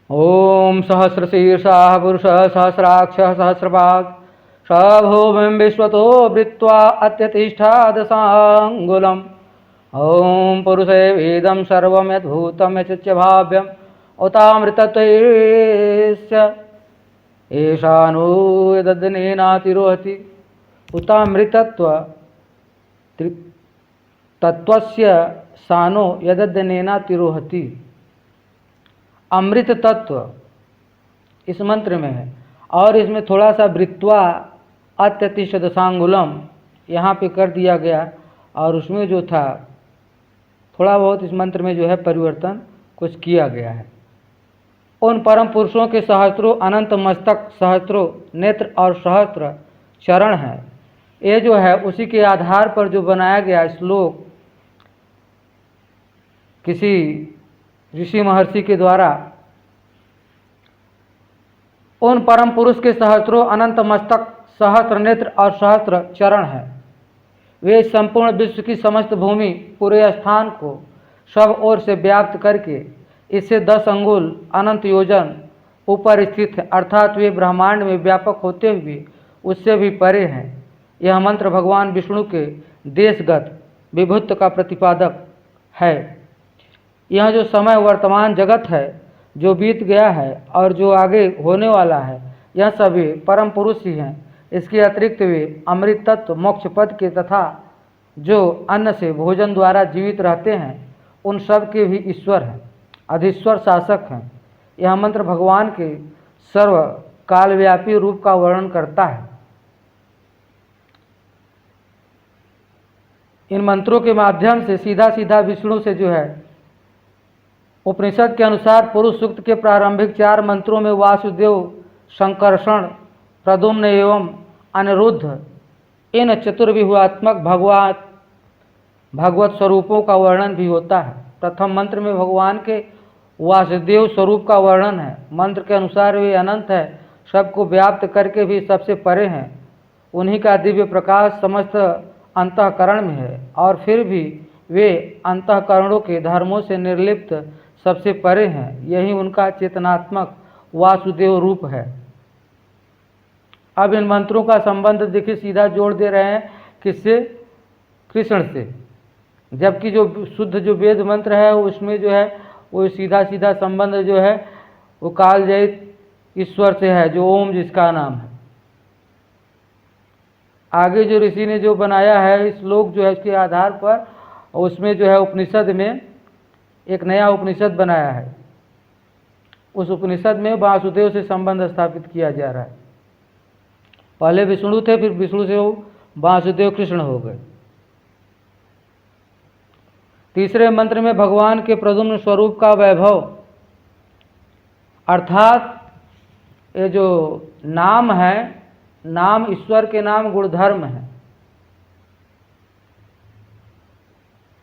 ओम सहस्रशीर्षा पुरुष सहस्राक्ष सहस्रपाद स भूमिं विश्वतो वृत्वा अत्यतिष्ठादशाङ्गुलम्। ओम पुरुषे वेदं सर्वं यद्भूतं यच्च भाव्यम् उतामृतत्वस्य एषानो यदनेनातिरोहति। उतामृतत्व तत्वस्य सानो यदनेनातिरोहति। अमृत तत्व इस मंत्र में है और इसमें थोड़ा सा वृत्वा अत्यतिशदशांगुलम यहाँ पे कर दिया गया और उसमें जो था थोड़ा बहुत इस मंत्र में जो है परिवर्तन कुछ किया गया है। उन परम पुरुषों के सहस्त्रों अनंत मस्तक, सहस्त्रों नेत्र और सहस्त्र चरण है। ये जो है उसी के आधार पर जो बनाया गया श्लोक किसी ऋषि महर्षि के द्वारा। उन परम पुरुष के सहस्त्रों अनंत मस्तक, सहस्त्र नेत्र और सहस्त्र चरण है। वे संपूर्ण विश्व की समस्त भूमि, पूरे स्थान को सब ओर से व्याप्त करके इससे 10 अंगुल अनंत योजन ऊपर स्थित है, अर्थात वे ब्रह्मांड में व्यापक होते हुए उससे भी परे हैं। यह मंत्र भगवान विष्णु के देशगत विभुत्व का प्रतिपादक है। यह जो समय वर्तमान जगत है, जो बीत गया है और जो आगे होने वाला है, यह सभी परम पुरुष ही हैं। इसके अतिरिक्त वे अमृत तत्व, मोक्ष पद के तथा जो अन्न से भोजन द्वारा जीवित रहते हैं, उन सब के भी ईश्वर हैं, अधीश्वर शासक हैं। यह मंत्र भगवान के सर्व कालव्यापी रूप का वर्णन करता है। इन मंत्रों के माध्यम से सीधा सीधा विष्णु से जो है उपनिषद के अनुसार पुरुष सूक्त के प्रारंभिक 4 मंत्रों में वासुदेव, संकर्षण, प्रद्युम्न एवं अनिरुद्ध इन चतुर्व्यूहात्मक भगवत स्वरूपों का वर्णन भी होता है। प्रथम मंत्र में भगवान के वासुदेव स्वरूप का वर्णन है। मंत्र के अनुसार वे अनंत है, सबको व्याप्त करके भी सबसे परे हैं। उन्हीं का दिव्य प्रकाश समस्त अंतःकरण में है और फिर भी वे अंतःकरणों के धर्मों से निर्लिप्त सबसे परे हैं। यही उनका चेतनात्मक वासुदेव रूप है। अब इन मंत्रों का संबंध देखिए सीधा जोड़ दे रहे हैं किससे? कृष्ण से। जबकि जो शुद्ध जो वेद मंत्र है उसमें जो है वो सीधा सीधा संबंध जो है वो कालजयित ईश्वर से है, जो ओम जिसका नाम है। आगे जो ऋषि ने जो बनाया है इस श्लोक जो है उसके आधार पर उसमें जो है उपनिषद में एक नया उपनिषद बनाया है। उस उपनिषद में वासुदेव से संबंध स्थापित किया जा रहा है। पहले विष्णु थे, फिर विष्णु से वो वासुदेव कृष्ण हो गए। तीसरे मंत्र में भगवान के प्रद्युम्न स्वरूप का वैभव, अर्थात ये जो नाम है, नाम ईश्वर के नाम गुणधर्म है।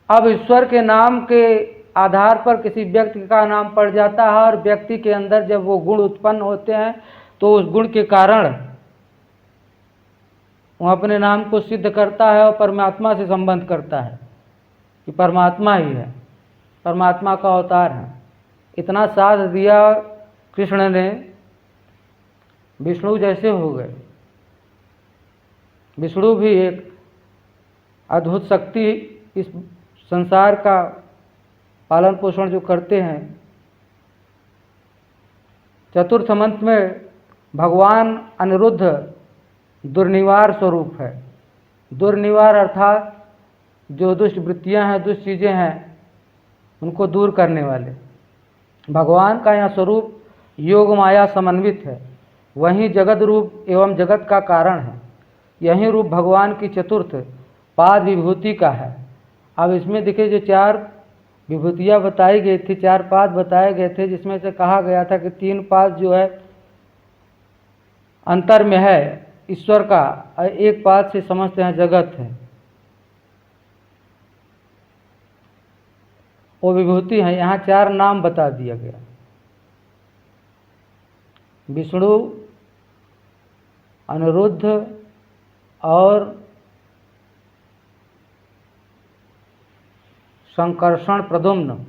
अब ईश्वर के नाम के आधार पर किसी व्यक्ति का नाम पड़ जाता है और व्यक्ति के अंदर जब वो गुण उत्पन्न होते हैं तो उस गुण के कारण वो अपने नाम को सिद्ध करता है और परमात्मा से संबंध करता है कि परमात्मा ही है, परमात्मा का अवतार है। इतना साथ दिया कृष्ण ने, विष्णु जैसे हो गए। विष्णु भी एक अद्भुत शक्ति, इस संसार का पालन पोषण जो करते हैं। चतुर्थ मंत्र में भगवान अनिरुद्ध दुर्निवार स्वरूप है। दुर्निवार अर्थात जो दुष्ट वृत्तियां हैं, दुष्ट चीज़ें हैं, उनको दूर करने वाले। भगवान का यह स्वरूप योग माया समन्वित है। वहीं जगत रूप एवं जगत का कारण है। यही रूप भगवान की चतुर्थ पाद विभूति का है। अब इसमें देखिए जो 4 विभूतियाँ बताई गई थी, 4 पाद बताए गए थे, जिसमें से कहा गया था कि 3 पाद जो है अंतर में है ईश्वर का, और 1 पाद से समझते हैं जगत है, वो विभूति है। यहाँ 4 नाम बता दिया गया। विष्णु, अनिरुद्ध और संकर्षण प्रद्युम्न।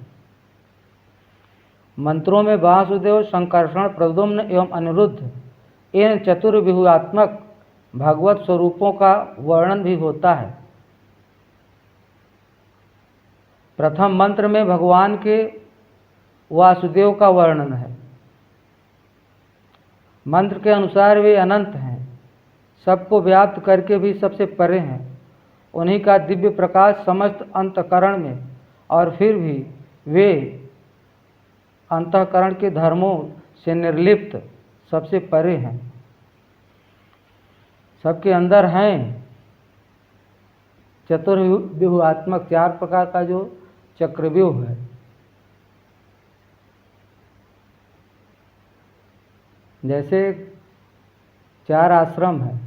मंत्रों में वासुदेव, संकर्षण, प्रद्युम्न एवं अनिरुद्ध इन चतुर्व्यूहात्मक भगवत स्वरूपों का वर्णन भी होता है। प्रथम मंत्र में भगवान के वासुदेव का वर्णन है। मंत्र के अनुसार वे अनंत हैं, सबको व्याप्त करके भी सबसे परे हैं। उन्हीं का दिव्य प्रकाश समस्त अंतःकरण में और फिर भी वे अंतःकरण के धर्मों से निर्लिप्त सबसे परे हैं, सबके अंदर हैं। चतुर्व्यूहात्मक 4 प्रकार का जो चक्रव्यूह है, जैसे 4 आश्रम है।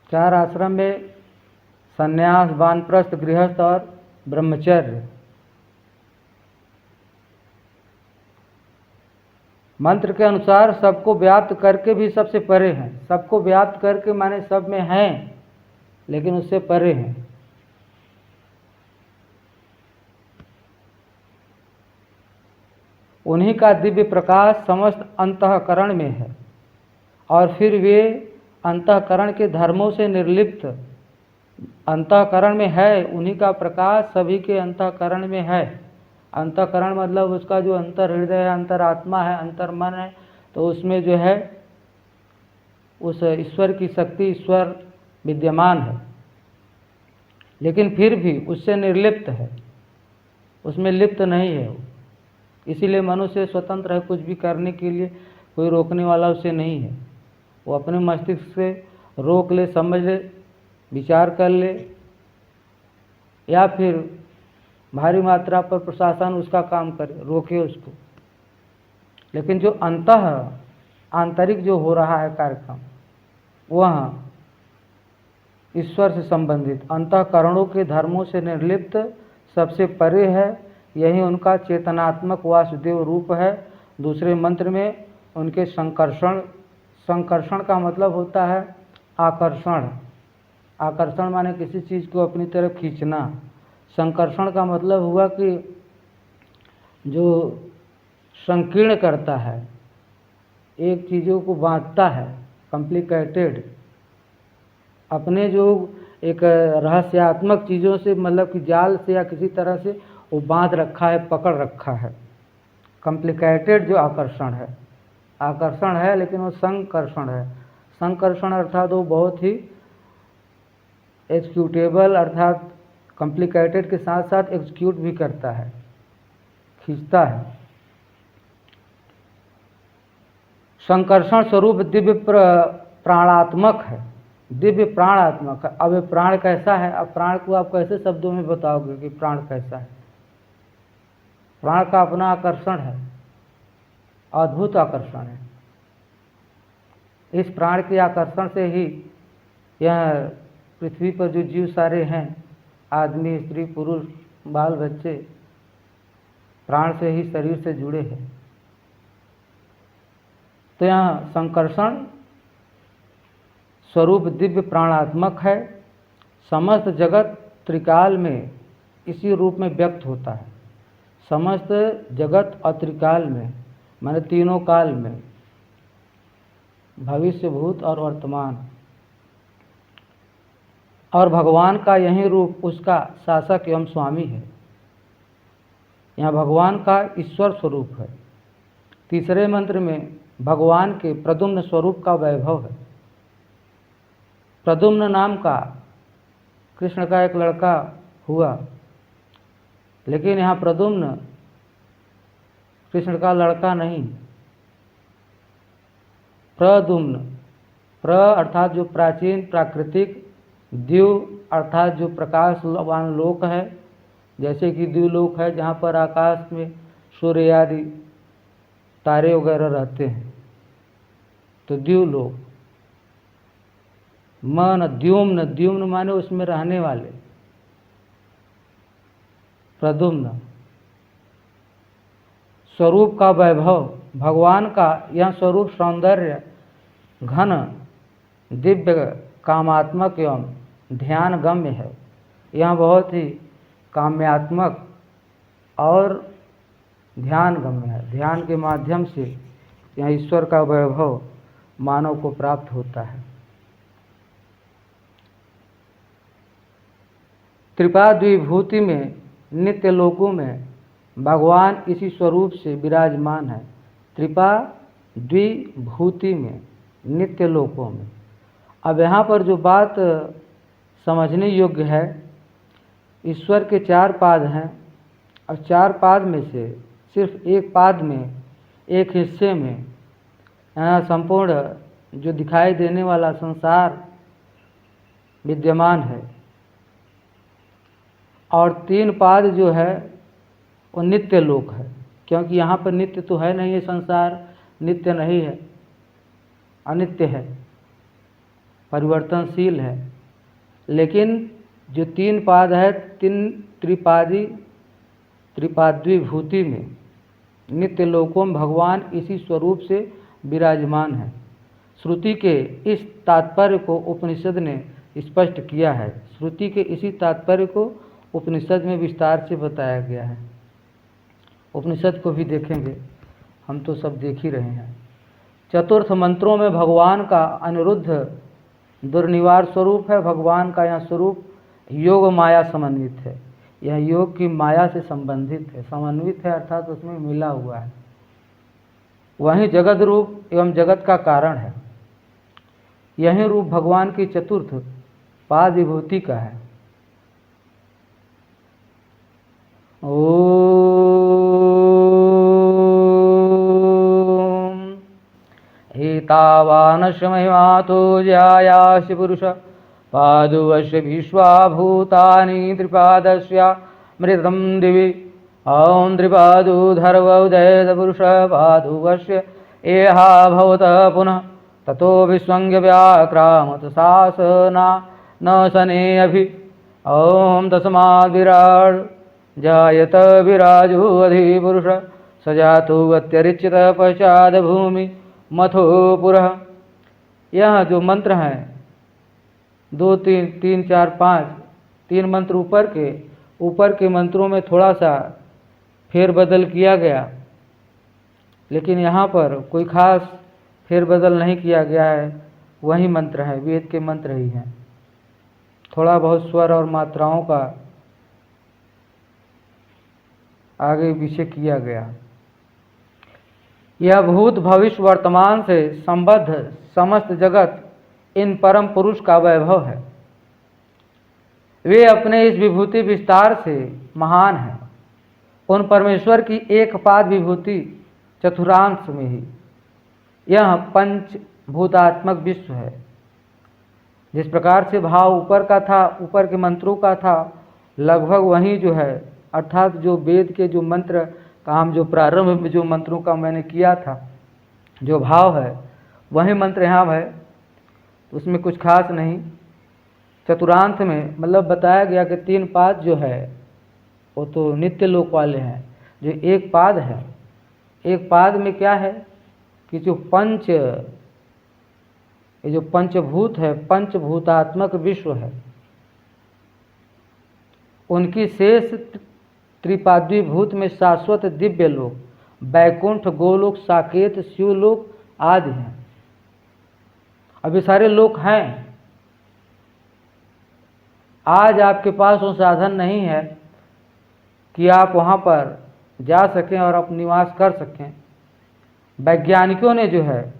4 आश्रम में संन्यास, वानप्रस्थ, गृहस्थ और ब्रह्मचर्य। मंत्र के अनुसार सबको व्याप्त करके भी सबसे परे हैं। सबको व्याप्त करके माने सब में हैं, लेकिन उससे परे हैं। उन्हीं का दिव्य प्रकाश समस्त अंतःकरण में है और फिर वे अंतःकरण के धर्मों से निर्लिप्त अंतःकरण में है। उन्हीं का प्रकाश सभी के अंतःकरण में है। अंतःकरण मतलब उसका जो अंतर हृदय है, अंतरात्मा है, अंतर्मन है, तो उसमें जो है उस ईश्वर की शक्ति, ईश्वर विद्यमान है, लेकिन फिर भी उससे निर्लिप्त है, उसमें लिप्त नहीं है। इसीलिए मनुष्य स्वतंत्र है, कुछ भी करने के लिए कोई रोकने वाला उसे नहीं है। वो अपने मस्तिष्क से रोक ले, समझ ले, विचार कर ले, या फिर भारी मात्रा पर प्रशासन उसका काम करे, रोके उसको। लेकिन जो आंतरिक जो हो रहा है कार्यक्रम, वह ईश्वर से संबंधित अंतःकरणों के धर्मों से निर्लिप्त सबसे परे है। यही उनका चेतनात्मक वासुदेव रूप है। दूसरे मंत्र में उनके संकर्षण का मतलब होता है आकर्षण। आकर्षण माने किसी चीज़ को अपनी तरफ खींचना। संकर्षण का मतलब हुआ कि जो संकीर्ण करता है, एक चीज़ों को बांधता है, कॉम्प्लिकेटेड, अपने जो एक रहस्यात्मक चीज़ों से, मतलब कि जाल से या किसी तरह से वो बांध रखा है, पकड़ रखा है। कॉम्प्लिकेटेड जो आकर्षण है, लेकिन वो संकर्षण है। संकर्षण अर्थात वो बहुत ही एग्जीक्यूटेबल, अर्थात कॉम्प्लिकेटेड के साथ साथ एग्जीक्यूट भी करता है, खींचता है। संकर्षण स्वरूप दिव्य प्राणात्मक है, दिव्य प्राणात्मक है। अब ये प्राण कैसा है? अब प्राण को आप कैसे शब्दों में बताओगे कि प्राण कैसा है? प्राण का अपना आकर्षण है, अद्भुत आकर्षण है। इस प्राण के आकर्षण से ही यह पृथ्वी पर जो जीव सारे हैं, आदमी, स्त्री, पुरुष, बाल बच्चे, प्राण से ही शरीर से जुड़े हैं। तो यहाँ संकर्षण स्वरूप दिव्य प्राणात्मक है। समस्त जगत त्रिकाल में इसी रूप में व्यक्त होता है। समस्त जगत और त्रिकाल में माने तीनों काल में, भविष्य, भूत और वर्तमान। और भगवान का यही रूप उसका शासक एवं स्वामी है। यहाँ भगवान का ईश्वर स्वरूप है। तीसरे मंत्र में भगवान के प्रद्युम्न स्वरूप का वैभव है। प्रद्युम्न नाम का कृष्ण का एक लड़का हुआ, लेकिन यहाँ प्रद्युम्न कृष्ण का लड़का नहीं, प्रद्युम्न, प्र अर्थात जो प्राचीन प्राकृतिक, द्यु अर्थात जो प्रकाशवान लोक है, जैसे कि द्युलोक है जहाँ पर आकाश में सूर्य आदि तारे वगैरह रहते हैं, तो द्युलोक। मन द्युम्न, द्युम्न माने उसमें रहने वाले, प्रद्युम्न। स्वरूप का वैभव, भगवान का यह स्वरूप सौंदर्य घन, दिव्य, कामात्मक एवं ध्यान गम्य है। यह बहुत ही काम्यात्मक और ध्यान गम्य है। ध्यान के माध्यम से यहाँ ईश्वर का वैभव मानव को प्राप्त होता है। त्रिपाद्विभूति में नित्य लोकों में भगवान इसी स्वरूप से विराजमान है। त्रिपाद्विभूति में नित्य लोकों में। अब यहाँ पर जो बात समझने योग्य है, ईश्वर के 4 पाद हैं और 4 पाद में से सिर्फ एक पाद में, एक हिस्से में यहाँ संपूर्ण जो दिखाई देने वाला संसार विद्यमान है, और 3 पाद जो है वो नित्य लोक है। क्योंकि यहाँ पर नित्य तो है नहीं, ये संसार नित्य नहीं है, अनित्य है, परिवर्तनशील है। लेकिन जो 3 पाद है, 3 त्रिपाद्विभूति में नित्य लोकों में भगवान इसी स्वरूप से विराजमान है। श्रुति के इस तात्पर्य को उपनिषद ने स्पष्ट किया है। श्रुति के इसी तात्पर्य को उपनिषद में विस्तार से बताया गया है। उपनिषद को भी देखेंगे, हम तो सब देख ही रहे हैं। चतुर्थ मंत्रों में भगवान का अनिरुद्ध दुर्निवार स्वरूप है। भगवान का यह स्वरूप योग माया समन्वित है। यह योग की माया से संबंधित है, समन्वित है अर्थात उसमें मिला हुआ है। वहीं जगत रूप एवं जगत का कारण है। यही रूप भगवान की चतुर्थ पाद विभूति का है। ओम एतावानस्य महिमा तो ज्यायासि पुरुष पादुवस्य विश्वा भूतानि त्रिपादस्यामृतं दिवि। ॐ त्रिपादुधर्वोदयत पुरुष पादुवस्य एहा भवत पुनः ततो विश्वंग व्याक्रामत शासना न शने अभि। ॐ तस्माद् विराट् जायत विराजो अधिपुरुष सजातु अत्यरिच्यत पश्चाद भूमि मथो पुरः। यह जो मंत्र हैं 2 3 3 4 5 3 मंत्र ऊपर के मंत्रों में थोड़ा सा फेरबदल किया गया, लेकिन यहाँ पर कोई खास फेरबदल नहीं किया गया है। वही मंत्र है, वेद के मंत्र ही हैं। थोड़ा बहुत स्वर और मात्राओं का आगे पीछे किया गया। यह भूत भविष्य वर्तमान से संबद्ध समस्त जगत इन परम पुरुष का वैभव है। वे अपने इस विभूति विस्तार से महान हैं। उन परमेश्वर की एक पाद विभूति चतुरांश में ही यह पंचभूतात्मक विश्व है। जिस प्रकार से भाव ऊपर का था, ऊपर के मंत्रों का था, लगभग वही जो है, अर्थात जो वेद के जो मंत्र काम जो प्रारंभ में जो मंत्रों का मैंने किया था, जो भाव है वही मंत्र यहाँ है। उसमें कुछ खास नहीं। चतुरांत में मतलब बताया गया कि 3 पाद जो है वो तो नित्य लोक वाले हैं। जो एक पाद है, एक पाद में क्या है कि जो पंचभूत है, पंचभूतात्मक विश्व है, उनकी शेष त्रिपाद्विभूत में शाश्वत दिव्य लोक, बैकुंठ, गोलोक, साकेत, शिवलोक आदि हैं। अब ये सारे लोक हैं। आज आपके पास वो साधन नहीं है कि आप वहाँ पर जा सकें और अपना निवास कर सकें। वैज्ञानिकों ने जो है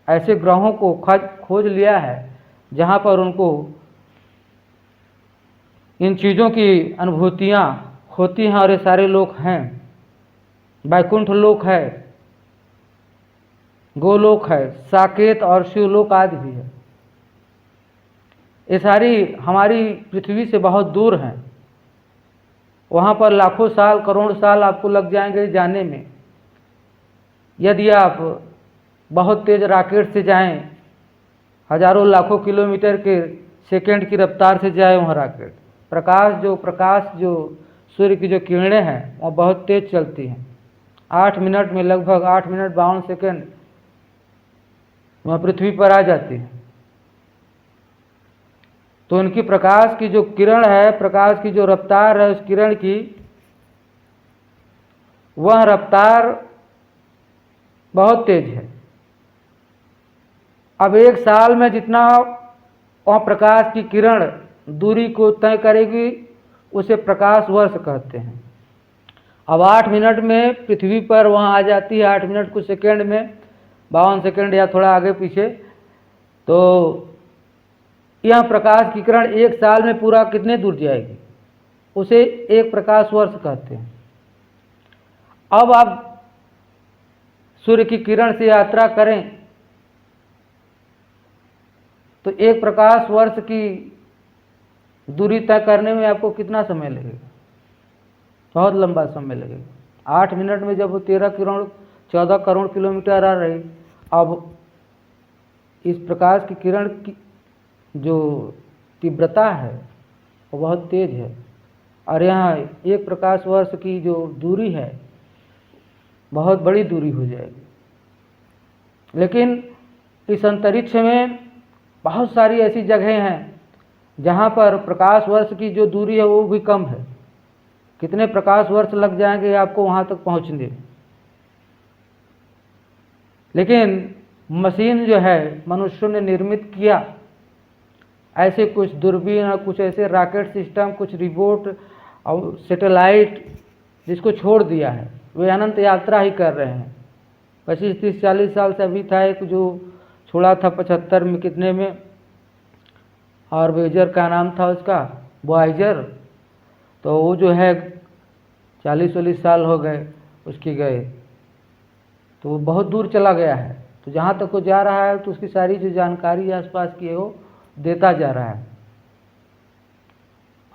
ऐसे ग्रहों को खोज लिया है जहाँ पर उनको इन चीज़ों की अनुभूतियाँ होती हैं, और ये सारे लोक हैं। बैकुंठ लोक है, गोलोक है, साकेत और शिवलोक आदि भी है। ये सारी हमारी पृथ्वी से बहुत दूर हैं। वहाँ पर लाखों साल, करोड़ साल आपको लग जाएंगे जाने में। यदि आप बहुत तेज़ रॉकेट से जाएं, हजारों लाखों किलोमीटर के सेकंड की रफ्तार से जाए वहाँ रॉकेट, प्रकाश जो सूर्य की जो किरणें हैं वो बहुत तेज़ चलती हैं। 8 मिनट में, लगभग 8 मिनट 52 सेकंड वह पृथ्वी पर आ जाती है। तो उनकी प्रकाश की जो किरण है, प्रकाश की जो रफ्तार है, उस किरण की वह रफ्तार बहुत तेज है। अब एक साल में जितना वह प्रकाश की किरण दूरी को तय करेगी उसे प्रकाश वर्ष कहते हैं। अब 8 मिनट में पृथ्वी पर वहाँ आ जाती है, 8 मिनट कुछ सेकंड में, 52 सेकंड या थोड़ा आगे पीछे। तो यह प्रकाश की किरण एक साल में पूरा कितने दूर जाएगी, उसे एक प्रकाश वर्ष कहते हैं। अब आप सूर्य की किरण से यात्रा करें तो एक प्रकाश वर्ष की दूरी तय करने में आपको कितना समय लगेगा? बहुत लंबा समय लगेगा। 8 मिनट में जब वो 14 करोड़ किलोमीटर आ रही, अब इस प्रकाश की किरण की जो तीव्रता है वो बहुत तेज है, और यहाँ एक प्रकाश वर्ष की जो दूरी है बहुत बड़ी दूरी हो जाएगी। लेकिन इस अंतरिक्ष में बहुत सारी ऐसी जगहें हैं जहाँ पर प्रकाश वर्ष की जो दूरी है वो भी कम है। कितने प्रकाश वर्ष लग जाएंगे आपको वहाँ तक पहुँचने। लेकिन मशीन जो है मनुष्यों ने निर्मित किया, ऐसे कुछ दूरबीन और कुछ ऐसे रॉकेट सिस्टम, कुछ रिमोट और सैटेलाइट जिसको छोड़ दिया है, वे अनंत यात्रा ही कर रहे हैं। 25, 30, 40 साल से अभी था एक जो छोड़ा था 75 में कितने में, और वेजर का नाम था उसका, वॉयेजर। तो वो जो है 40-40 साल हो गए उसके गए, तो वो बहुत दूर चला गया है। तो जहाँ तक वो जा रहा है तो उसकी सारी जो जानकारी आसपास की है वो देता जा रहा है।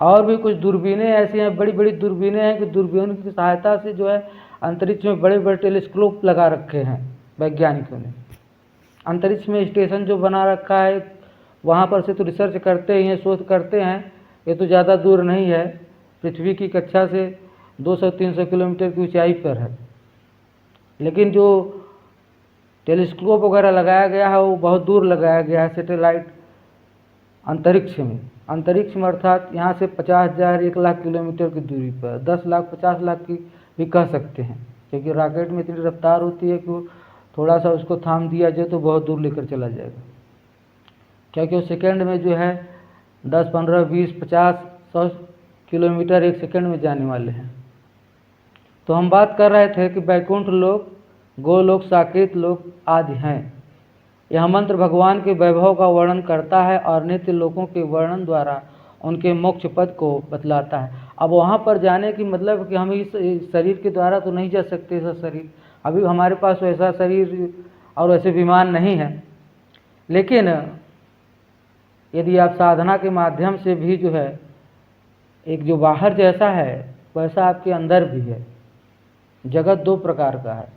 और भी कुछ दूरबीनें ऐसी हैं, बड़ी बड़ी दूरबीनें हैं कि दूरबीन की सहायता से जो है अंतरिक्ष में बड़े बड़े टेलीस्कोप लगा रखे हैं वैज्ञानिकों ने। अंतरिक्ष में स्टेशन जो बना रखा है वहाँ पर से तो रिसर्च करते ही हैं, शोध करते हैं। ये तो ज़्यादा दूर नहीं है, पृथ्वी की कक्षा से 200-300 किलोमीटर की ऊंचाई पर है। लेकिन जो टेलीस्कोप वगैरह लगाया गया है वो बहुत दूर लगाया गया है, सैटेलाइट अंतरिक्ष में। अंतरिक्ष में अर्थात यहाँ से 50,000 1 लाख किलोमीटर की दूरी पर, 10 लाख 50 लाख की भी कह सकते हैं, क्योंकि रॉकेट में इतनी रफ्तार होती है कि वो थोड़ा सा उसको थाम दिया जाए तो बहुत दूर लेकर चला जाएगा। क्योंकि वो सेकंड में जो है 10, 15, 20, 50, 100 किलोमीटर एक सेकंड में जाने वाले हैं। तो हम बात कर रहे थे कि वैकुंठ लोक, गोलोक, साकेत लोक आदि हैं। यह मंत्र भगवान के वैभव का वर्णन करता है और नित्य लोकों के वर्णन द्वारा उनके मोक्ष पद को बतलाता है। अब वहाँ पर जाने की मतलब कि हम इस शरीर के द्वारा तो नहीं जा सकते। ऐसा शरीर अभी हमारे पास वैसा शरीर और वैसे विमान नहीं है। लेकिन यदि आप साधना के माध्यम से भी जो है एक जो बाहर जैसा है वैसा आपके अंदर भी है। जगत 2 प्रकार का है।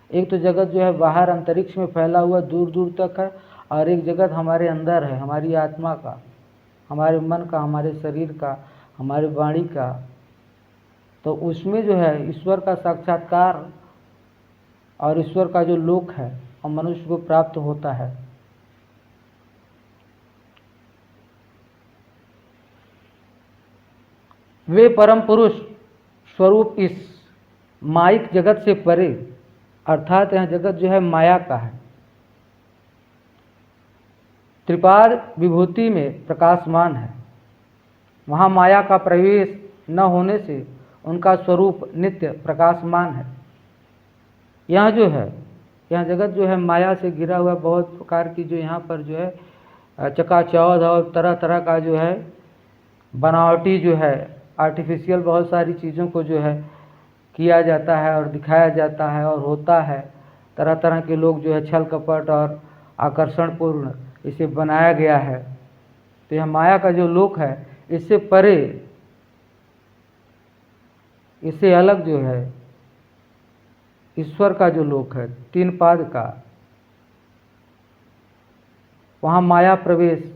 एक तो जगत जो है बाहर अंतरिक्ष में फैला हुआ दूर दूर तक है, और एक जगत हमारे अंदर है, हमारी आत्मा का, हमारे मन का, हमारे शरीर का, हमारी वाणी का। तो उसमें जो है ईश्वर का साक्षात्कार और ईश्वर का जो लोक है और मनुष्य को प्राप्त होता है। वे परम पुरुष स्वरूप इस माइक जगत से परे, अर्थात यह जगत जो है माया का है, त्रिपाद विभूति में प्रकाशमान है। वहाँ माया का प्रवेश न होने से उनका स्वरूप नित्य प्रकाशमान है। यह जो है यह जगत जो है माया से घिरा हुआ, बहुत प्रकार की जो यहाँ पर जो है चकाचौंध और तरह तरह का जो है बनावटी जो है आर्टिफिशियल बहुत सारी चीज़ों को जो है किया जाता है और दिखाया जाता है और होता है। तरह तरह के लोग जो है छल कपट और आकर्षणपूर्ण इसे बनाया गया है। तो यह माया का जो लोक है इससे परे, इससे अलग जो है ईश्वर का जो लोक है 3 पाद का, वहाँ माया प्रवेश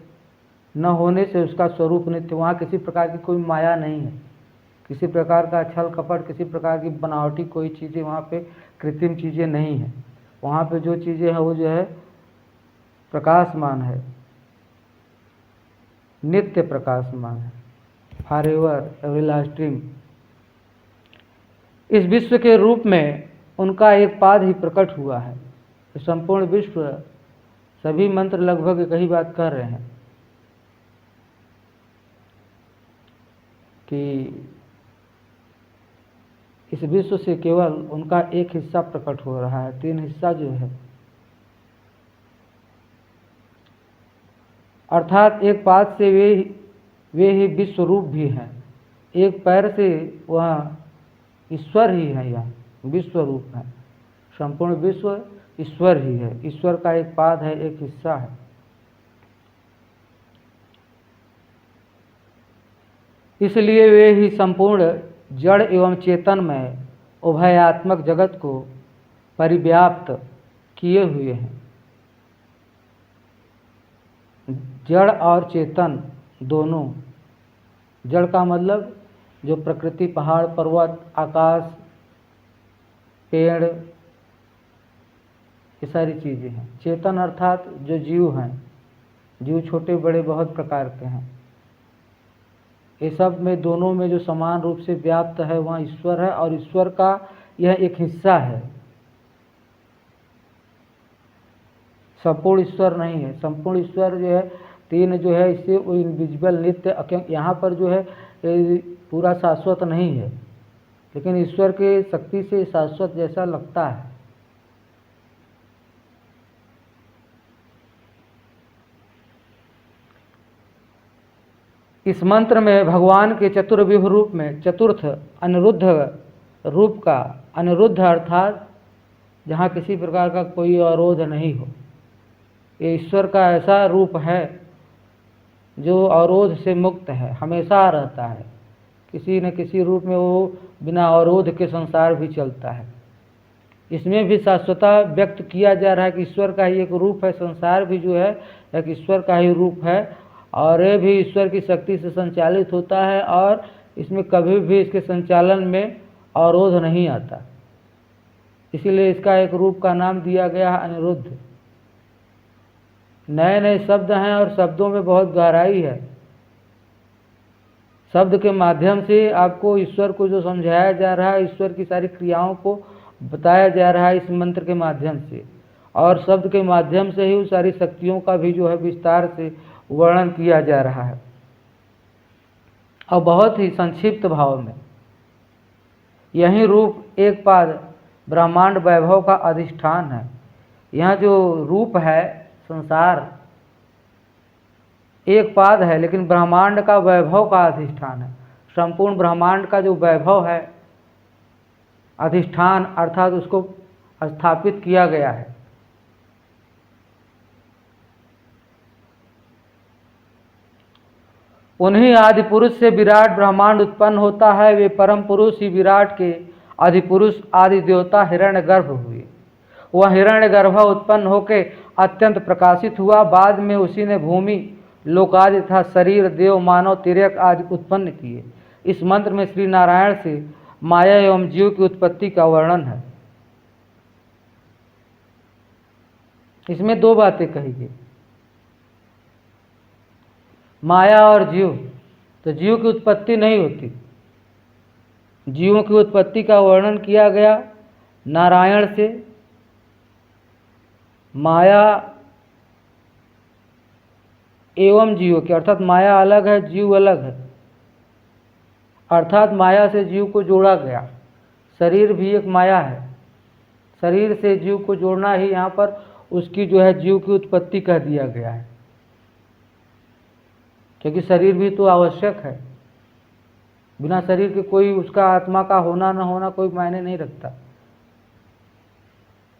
न होने से उसका स्वरूप नित्य, वहाँ किसी प्रकार की कोई माया नहीं है, किसी प्रकार का छल कपट, किसी प्रकार की बनावटी कोई चीज़ें वहाँ पे, कृत्रिम चीज़ें नहीं हैं। वहाँ पे जो चीज़ें हैं वो जो है प्रकाशमान है, नित्य प्रकाशमान है, फॉरएवर एवरलास्टिंग। इस विश्व के रूप में उनका एक पाद ही प्रकट हुआ है। संपूर्ण विश्व, सभी मंत्र लगभग एक ही बात कर रहे हैं कि इस विश्व से केवल उनका एक हिस्सा प्रकट हो रहा है, 3 हिस्सा जो है, अर्थात एक पाद से वे ही विश्व रूप भी हैं, एक पैर से वह ईश्वर ही है, यह विश्व रूप है। संपूर्ण विश्व ईश्वर ही है, ईश्वर का एक पाद है, एक हिस्सा है। इसलिए वे ही संपूर्ण जड़ एवं चेतन में उभयात्मक जगत को परिव्याप्त किए हुए हैं। जड़ और चेतन दोनों, जड़ का मतलब जो प्रकृति, पहाड़, पर्वत, आकाश, पेड़, ये सारी चीज़ें हैं। चेतन अर्थात जो जीव हैं, जीव छोटे बड़े बहुत प्रकार के हैं, ये सब में दोनों में जो समान रूप से व्याप्त है वहाँ ईश्वर है, और ईश्वर का यह एक हिस्सा है, संपूर्ण ईश्वर नहीं है। संपूर्ण ईश्वर जो है 3 जो है, इससे वो इनविजिबल, नित्य, यहाँ पर जो है पूरा शाश्वत नहीं है, लेकिन ईश्वर के शक्ति से शाश्वत जैसा लगता है। इस मंत्र में भगवान के चतुर्व्यूह रूप में चतुर्थ अनिरुद्ध रूप का, अनिरुद्ध अर्थात जहाँ किसी प्रकार का कोई अवरोध नहीं हो, ये ईश्वर का ऐसा रूप है जो अवरोध से मुक्त है, हमेशा रहता है, किसी न किसी रूप में वो बिना अवरोध के संसार भी चलता है। इसमें भी शाश्वता व्यक्त किया जा रहा है कि ईश्वर का ही एक रूप है, संसार भी जो है एक ईश्वर का ही रूप है, और ये भी ईश्वर की शक्ति से संचालित होता है, और इसमें कभी भी इसके संचालन में अवरोध नहीं आता। इसीलिए इसका एक रूप का नाम दिया गया है अनिरुद्ध। नए नए शब्द हैं और शब्दों में बहुत गहराई है। शब्द के माध्यम से आपको ईश्वर को जो समझाया जा रहा है, ईश्वर की सारी क्रियाओं को बताया जा रहा है इस मंत्र के माध्यम से, और शब्द के माध्यम से ही उस सारी शक्तियों का भी जो है विस्तार से वर्णन किया जा रहा है, और बहुत ही संक्षिप्त भाव में। यही रूप एक पाद ब्रह्मांड वैभव का अधिष्ठान है। यह जो रूप है संसार एक पाद है, लेकिन ब्रह्मांड का वैभव का अधिष्ठान है। संपूर्ण ब्रह्मांड का जो वैभव है, अधिष्ठान अर्थात उसको स्थापित किया गया है। उन्हीं आदि पुरुष से विराट ब्रह्मांड उत्पन्न होता है। वे परम पुरुष ही विराट के आदि पुरुष आदि देवता हिरण्यगर्भ हुए। वह हिरण्यगर्भ उत्पन्न होकर अत्यंत प्रकाशित हुआ। बाद में उसी ने भूमि, लोकादि तथा शरीर, देव, मानव, तिर्यक आदि उत्पन्न किए। इस मंत्र में श्री नारायण से माया एवं जीव की उत्पत्ति का वर्णन है। इसमें 2 बातें कही गई, माया और जीव। तो जीव की उत्पत्ति नहीं होती, जीवों की उत्पत्ति का वर्णन किया गया नारायण से। माया एवं जीव की, अर्थात माया अलग है, जीव अलग है, अर्थात माया से जीव को जोड़ा गया। शरीर भी एक माया है, शरीर से जीव को जोड़ना ही यहाँ पर उसकी जो है जीव की उत्पत्ति कह दिया गया है, क्योंकि शरीर भी तो आवश्यक है। बिना शरीर के कोई उसका आत्मा का होना न होना कोई मायने नहीं रखता।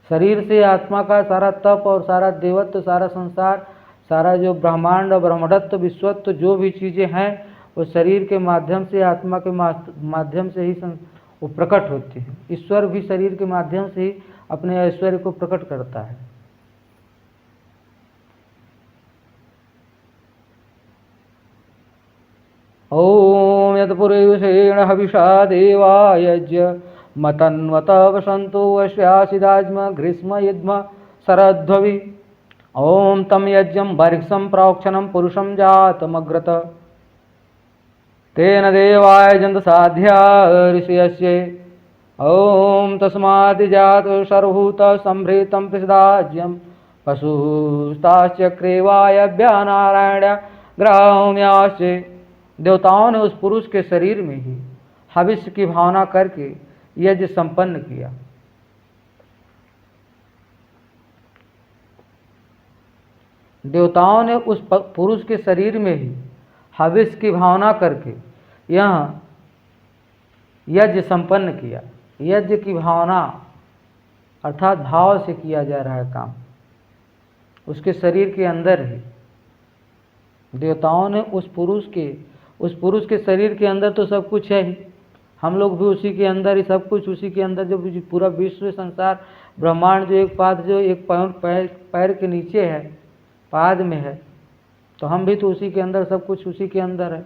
शरीर से आत्मा का सारा तप और सारा देवत्व, सारा संसार, सारा जो ब्रह्मांड और ब्रह्मदत्व, विश्वत्व, जो भी चीज़ें हैं वो शरीर के माध्यम से, आत्मा के माध्यम से ही वो प्रकट होती हैं। ईश्वर भी शरीर के माध्यम से ही अपने ऐश्वर्य को प्रकट करता है। ओम यत्पुरुषेण हविषा देवा यज्ञ मतन्वत वसंतो वश्यासिदाज्म ग्रीष्म युध्म शरध्ववि। ओम तम यज्ञं बर्हिषं प्रोक्षणं पुरुषं जातमग्रत। तेन देवाय जन्त साध्या ऋषयस्य ओम तस्मादिजात सर्वभूत संभृतं पिशाच्यं पशुस्ताश्चक्रेवायभ्या नारायण ग्राम्याश्च। देवताओं ने उस पुरुष के शरीर में ही हविष्य की भावना करके यज्ञ संपन्न किया। देवताओं ने उस पुरुष के शरीर में ही हविष्य की भावना करके यह यज्ञ संपन्न किया। यज्ञ की भावना अर्थात भाव से किया जा रहा है काम, उसके शरीर के अंदर ही। देवताओं ने उस पुरुष के शरीर के अंदर तो सब कुछ है ही, हम लोग भी उसी के अंदर ही, सब कुछ उसी के अंदर। जो पूरा विश्व संसार ब्रह्मांड जो एक पाद जो एक पैर के नीचे है, पाद में है, तो हम भी तो उसी के अंदर, सब कुछ उसी के अंदर है।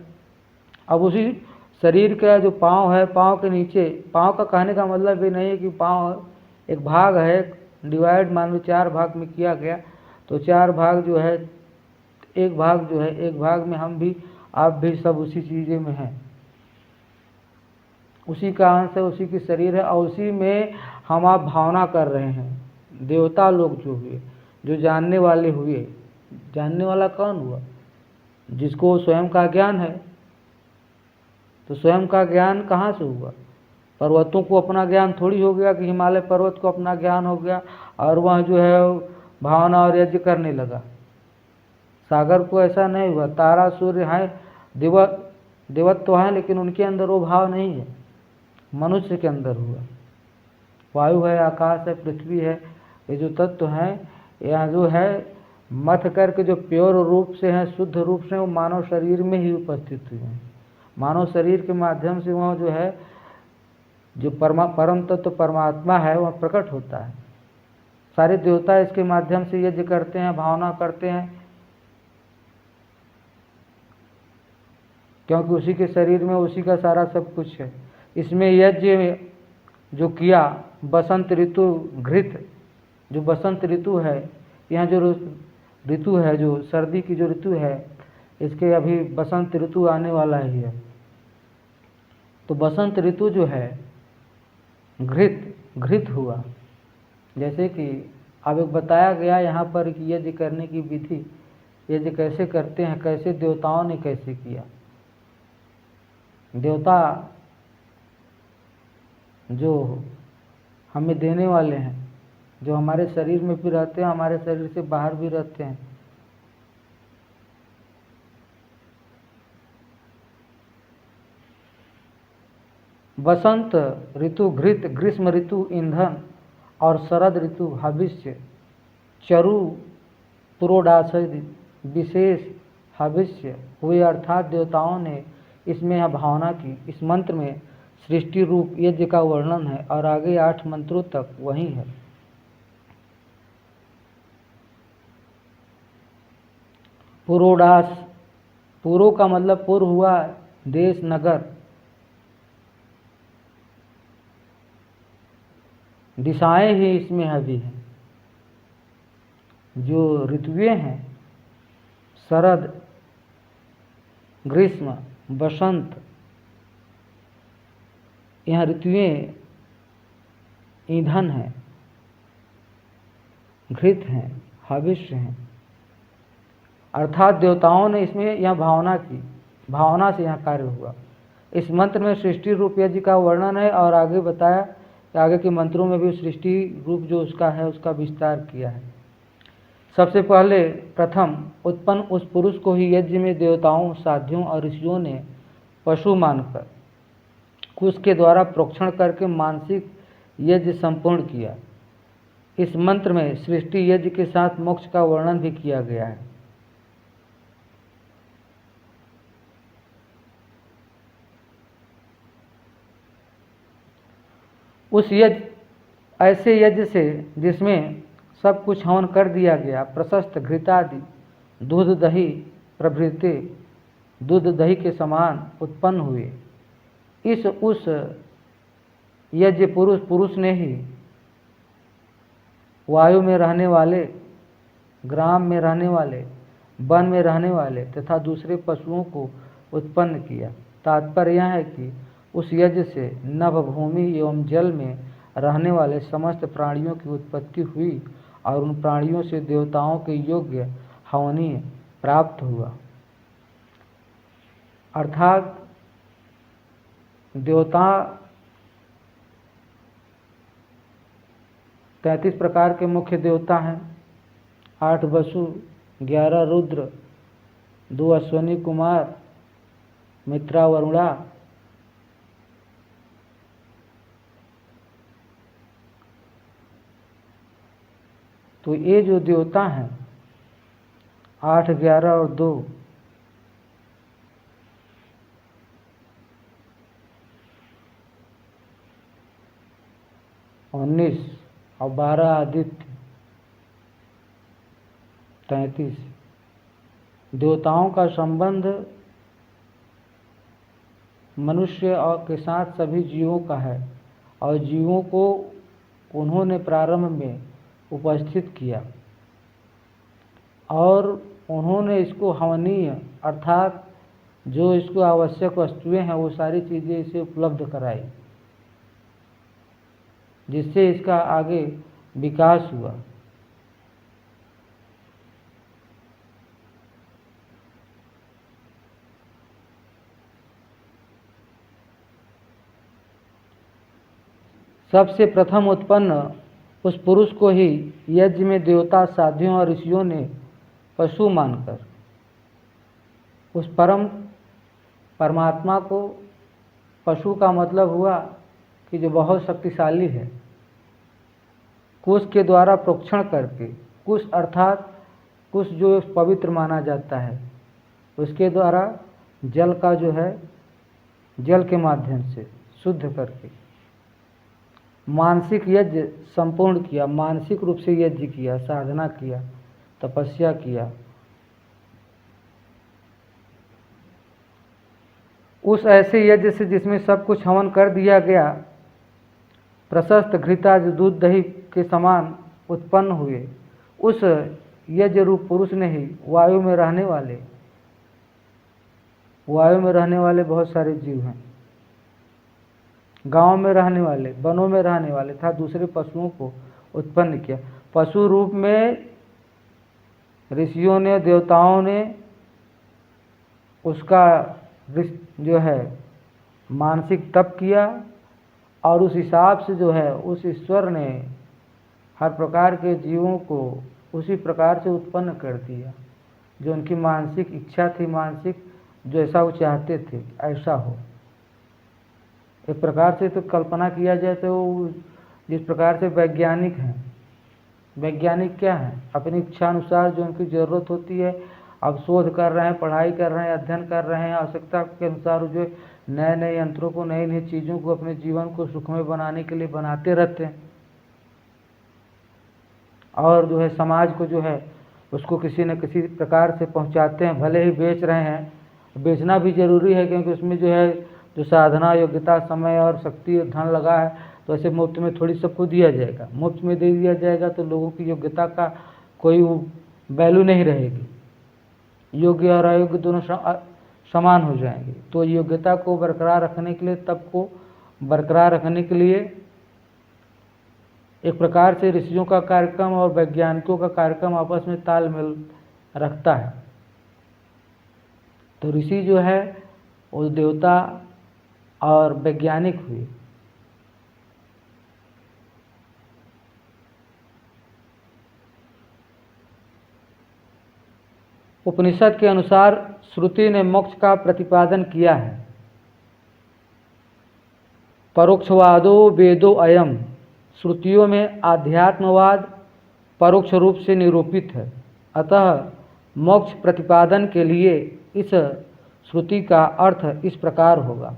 अब उसी शरीर का जो पाँव है, पाँव के नीचे, पाँव का कहने का मतलब ये नहीं है कि पाँव एक भाग है, डिवाइड मान लो 4 भाग में किया गया, तो 4 भाग जो है, एक भाग जो है, एक भाग में हम भी आप भी सब उसी चीज़ें में हैं, उसी का अंश है, उसी की शरीर है, और उसी में हम आप भावना कर रहे हैं। देवता लोग जो हुए, जो जानने वाले हुए, जानने वाला कौन हुआ? जिसको स्वयं का ज्ञान है। तो स्वयं का ज्ञान कहाँ से हुआ? पर्वतों को अपना ज्ञान थोड़ी हो गया कि हिमालय पर्वत को अपना ज्ञान हो गया और वह जो है भावना और यज्ञ करने लगा। सागर को ऐसा नहीं हुआ। तारा सूर्य हैं, देवत्व तो हैं, लेकिन उनके अंदर वो भाव नहीं है, मनुष्य के अंदर हुआ। वायु है, आकाश है, पृथ्वी है, ये जो तत्व हैं, यह जो है मथ करके जो प्योर रूप से हैं, शुद्ध रूप से, वो मानव शरीर में ही उपस्थित हुए हैं। मानव शरीर के माध्यम से वह जो है, जो परम तत्व परमात्मा है, वह प्रकट होता है। सारे देवता इसके माध्यम से यज्ञ करते हैं, भावना करते हैं, क्योंकि उसी के शरीर में उसी का सारा सब कुछ है। इसमें यज्ञ जो किया, बसंत ऋतु घृत, जो बसंत ऋतु है, यहाँ जो ऋतु है, जो सर्दी की जो ऋतु है, इसके अभी बसंत ऋतु आने वाला ही है। तो बसंत ऋतु जो है, घृत हुआ। जैसे कि अब एक बताया गया यहाँ पर कि यज्ञ करने की विधि, यज्ञ कैसे करते हैं, कैसे देवताओं ने कैसे किया। देवता जो हमें देने वाले हैं, जो हमारे शरीर में भी रहते हैं, हमारे शरीर से बाहर भी रहते हैं। बसंत ऋतु घृत, ग्रीष्म ऋतु ईंधन और शरद ऋतु हविष्य, चरु पुरोडाशय विशेष हविष्य हुए। अर्थात देवताओं ने इसमें यह भावना की। इस मंत्र में सृष्टि रूप यज्ञ का वर्णन है और आगे 8 मंत्रों तक वही है। पुरोडास, पूर्व का मतलब पूर्व हुआ देश, नगर, दिशाएं ही इसमें अभी हैं। जो ऋतुएं हैं, शरद, ग्रीष्म, बसंत, यह ऋतुएं ईंधन हैं, घृत हैं, हविष्य हैं। अर्थात देवताओं ने इसमें यह भावना की, भावना से यह कार्य हुआ। इस मंत्र में सृष्टि रूप यज्ञ का वर्णन है और आगे बताया कि आगे के मंत्रों में भी सृष्टि रूप जो उसका है, उसका विस्तार किया है। सबसे पहले प्रथम उत्पन्न उस पुरुष को ही यज्ञ में देवताओं, साध्यों और ऋषियों ने पशु मानकर उसके द्वारा प्रोक्षण करके मानसिक यज्ञ संपूर्ण किया। इस मंत्र में सृष्टि यज्ञ के साथ मोक्ष का वर्णन भी किया गया है। उस यज्ञ, ऐसे यज्ञ से जिसमें सब कुछ हवन कर दिया गया, प्रशस्त घृतादि दूध दही प्रभृति दूध दही के समान उत्पन्न हुए। उस यज्ञ पुरुष ने ही वायु में रहने वाले, ग्राम में रहने वाले, वन में रहने वाले तथा दूसरे पशुओं को उत्पन्न किया। तात्पर्य यह है कि उस यज्ञ से नभभूमि एवं जल में रहने वाले समस्त प्राणियों की उत्पत्ति हुई और उन प्राणियों से देवताओं के योग्य हवनीय प्राप्त हुआ। अर्थात देवता 33 प्रकार के मुख्य देवता हैं। 8 वसु, 11 रुद्र, 2 अश्वनी कुमार, मित्रा वरुणा, तो ये जो देवता हैं 8, 11 और 2, और 19 और 12 आदित्य, 33 देवताओं का संबंध मनुष्य और के साथ सभी जीवों का है और जीवों को उन्होंने प्रारंभ में उपस्थित किया और उन्होंने इसको हवनीय अर्थात जो इसको आवश्यक वस्तुएं हैं वो सारी चीज़ें इसे उपलब्ध कराई, जिससे इसका आगे विकास हुआ। सबसे प्रथम उत्पन्न उस पुरुष को ही यज्ञ में देवता, साध्यों और ऋषियों ने पशु मानकर उस परमात्मा को, पशु का मतलब हुआ कि जो बहुत शक्तिशाली है, कुश के द्वारा प्रोक्षण करके, कुश अर्थात कुश जो पवित्र माना जाता है, उसके द्वारा जल का जो है, जल के माध्यम से शुद्ध करके मानसिक यज्ञ संपूर्ण किया, मानसिक रूप से यज्ञ किया, साधना किया, तपस्या किया। उस ऐसे यज्ञ से जिसमें सब कुछ हवन कर दिया गया, प्रशस्त घृताज दूध दही के समान उत्पन्न हुए, उस यज्ञ रूप पुरुष ने ही वायु में रहने वाले बहुत सारे जीव हैं, गांव में रहने वाले, वनों में रहने वाले तथा दूसरे पशुओं को उत्पन्न किया। पशु रूप में ऋषियों ने, देवताओं ने उसका जो है मानसिक तप किया और उस हिसाब से जो है उस ईश्वर ने हर प्रकार के जीवों को उसी प्रकार से उत्पन्न कर दिया जो उनकी मानसिक इच्छा थी, मानसिक जैसा वो चाहते थे ऐसा हो। एक प्रकार से तो कल्पना किया जाए तो जिस प्रकार से वैज्ञानिक हैं, वैज्ञानिक क्या हैं, अपनी इच्छा अनुसार जो उनकी ज़रूरत होती है, अब शोध कर रहे हैं, पढ़ाई कर रहे हैं, अध्ययन कर रहे हैं, आवश्यकता के अनुसार जो नए नए यंत्रों को, नई नई चीज़ों को अपने जीवन को सुखमय बनाने के लिए बनाते रहते हैं और जो है समाज को जो है उसको किसी न किसी प्रकार से पहुंचाते हैं। भले ही बेच रहे हैं, बेचना भी ज़रूरी है क्योंकि उसमें जो है जो साधना, योग्यता, समय और शक्ति, धन लगा है, तो ऐसे मुफ्त में थोड़ी सबको दिया जाएगा। मुफ्त में दे दिया जाएगा तो लोगों की योग्यता का कोई वैल्यू नहीं रहेगी, योग्य और अयोग्य दोनों समान हो जाएंगे। तो योग्यता को बरकरार रखने के लिए, तब को बरकरार रखने के लिए एक प्रकार से ऋषियों का कार्यक्रम और वैज्ञानिकों का कार्यक्रम आपस में तालमेल रखता है। तो ऋषि जो है वो देवता और वैज्ञानिक हुए। उपनिषद के अनुसार श्रुति ने मोक्ष का प्रतिपादन किया है। परोक्षवादो वेदो अयम, श्रुतियों में आध्यात्मवाद परोक्ष रूप से निरूपित है। अतः मोक्ष प्रतिपादन के लिए इस श्रुति का अर्थ इस प्रकार होगा।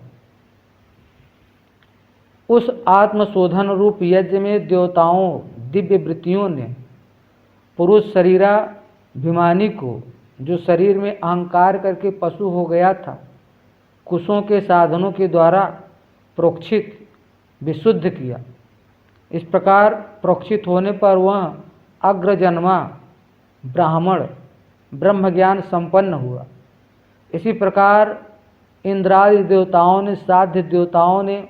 उस आत्मशोधन रूप यज्ञ में देवताओं, दिव्य वृत्तियों ने पुरुष शरीराभिमानी को, जो शरीर में अहंकार करके पशु हो गया था, कुशों के साधनों के द्वारा प्रोक्षित, विशुद्ध किया। इस प्रकार प्रोक्षित होने पर वह अग्रजन्मा ब्राह्मण ब्रह्मज्ञान संपन्न हुआ। इसी प्रकार इंद्रादि देवताओं ने, साध्य देवताओं ने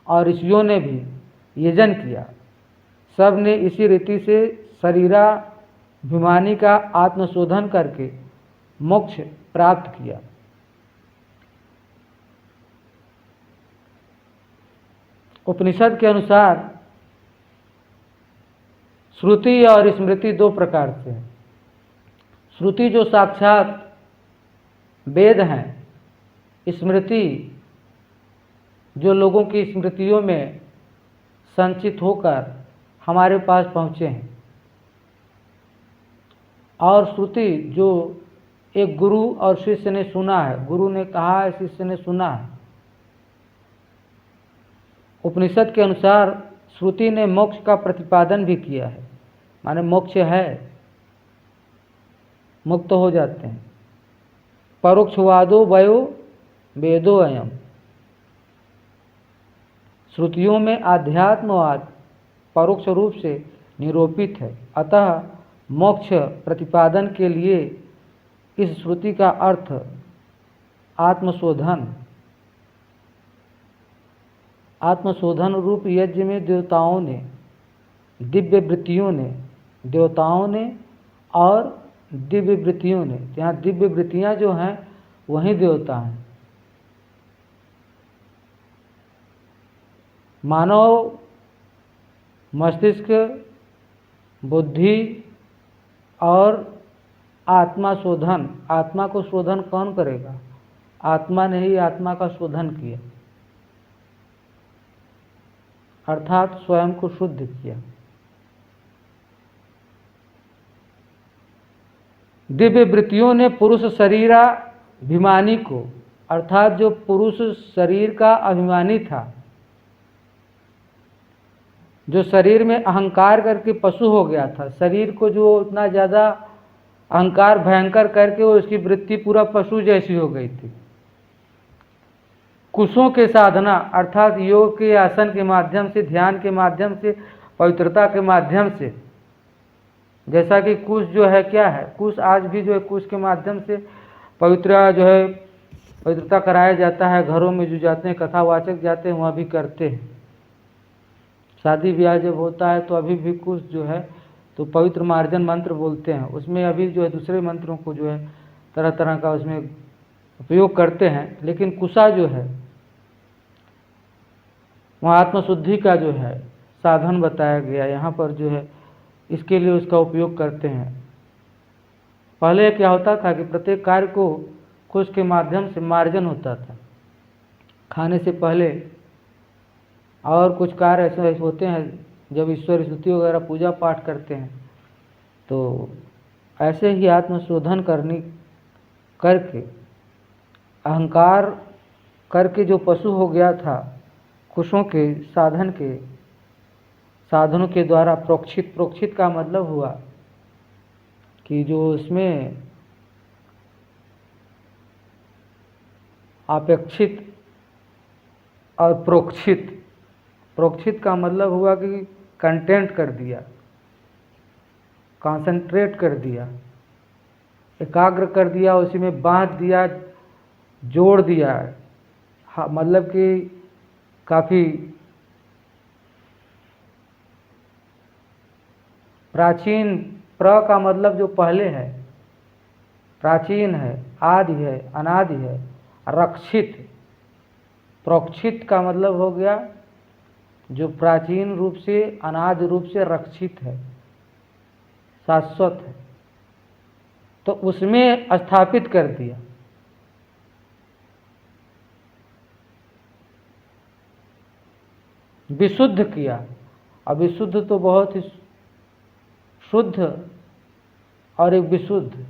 और ऋषियों ने भी यजन किया। सब ने इसी रीति से शरीराभिमानी का आत्मशोधन करके मोक्ष प्राप्त किया। उपनिषद के अनुसार श्रुति और स्मृति दो प्रकार से है। श्रुति जो साक्षात वेद हैं, स्मृति जो लोगों की स्मृतियों में संचित होकर हमारे पास पहुँचे हैं, और श्रुति जो एक गुरु और शिष्य ने सुना है, गुरु ने कहा है, शिष्य ने सुना है। उपनिषद के अनुसार श्रुति ने मोक्ष का प्रतिपादन भी किया है, माने मोक्ष है, मुक्त हो जाते हैं। परोक्षवादो वयो वेदो अयम। श्रुतियों में आध्यात्मवाद परोक्ष रूप से निरूपित है, अतः मोक्ष प्रतिपादन के लिए इस श्रुति का अर्थ आत्मशोधन, आत्मशोधन रूप यज्ञ में देवताओं ने, दिव्य वृत्तियों ने, देवताओं ने और दिव्य वृत्तियों ने, यहाँ दिव्य वृत्तियाँ जो हैं वही देवता हैं। मानव मस्तिष्क, बुद्धि और आत्मा शोधन, आत्मा को शोधन कौन करेगा? आत्मा ने ही आत्मा का शोधन किया, अर्थात स्वयं को शुद्ध किया। दिव्य वृत्तियों ने पुरुष शरीराभिमानी को, अर्थात जो पुरुष शरीर का अभिमानी था, जो शरीर में अहंकार करके पशु हो गया था, शरीर को जो इतना ज़्यादा अहंकार भयंकर करके वो उसकी वृत्ति पूरा पशु जैसी हो गई थी। कुशों के साधना अर्थात योग के आसन के माध्यम से, ध्यान के माध्यम से, पवित्रता के माध्यम से, जैसा कि कुश जो है क्या है, कुश आज भी जो है कुश के माध्यम से पवित्र जो है पवित्रता कराया जाता है। घरों में जो जाते हैं, कथावाचक जाते हैं, वहाँ भी करते हैं। शादी ब्याह जब होता है तो अभी भी कुछ जो है तो पवित्र मार्जन मंत्र बोलते हैं, उसमें अभी जो है दूसरे मंत्रों को जो है तरह तरह का उसमें उपयोग करते हैं, लेकिन कुशा जो है वहाँ आत्मशुद्धि का जो है साधन बताया गया, यहाँ पर जो है इसके लिए उसका उपयोग करते हैं। पहले क्या होता था कि प्रत्येक कार्य को कुश के माध्यम से मार्जन होता था, खाने से पहले, और कुछ कार्य ऐसे होते हैं जब ईश्वर स्तुति वगैरह पूजा पाठ करते हैं, तो ऐसे ही आत्मशोधन करके अहंकार करके जो पशु हो गया था, कुशों के साधनों के द्वारा प्रोक्षित का मतलब हुआ कि जो उसमें अपेक्षित और प्रोक्षित का मतलब हुआ कि कंटेंट कर दिया, कंसंट्रेट कर दिया, एकाग्र कर दिया, उसी में बांध दिया, जोड़ दिया। हाँ, मतलब कि काफ़ी प्राचीन, प्र का मतलब जो पहले है, प्राचीन है, आदि है, अनादि है। रक्षित, प्रोक्षित का मतलब हो गया जो प्राचीन रूप से, अनादि रूप से रक्षित है, शाश्वत है, तो उसमें स्थापित कर दिया। विशुद्ध किया। अब विशुद्ध तो बहुत ही शुद्ध और एक विशुद्ध,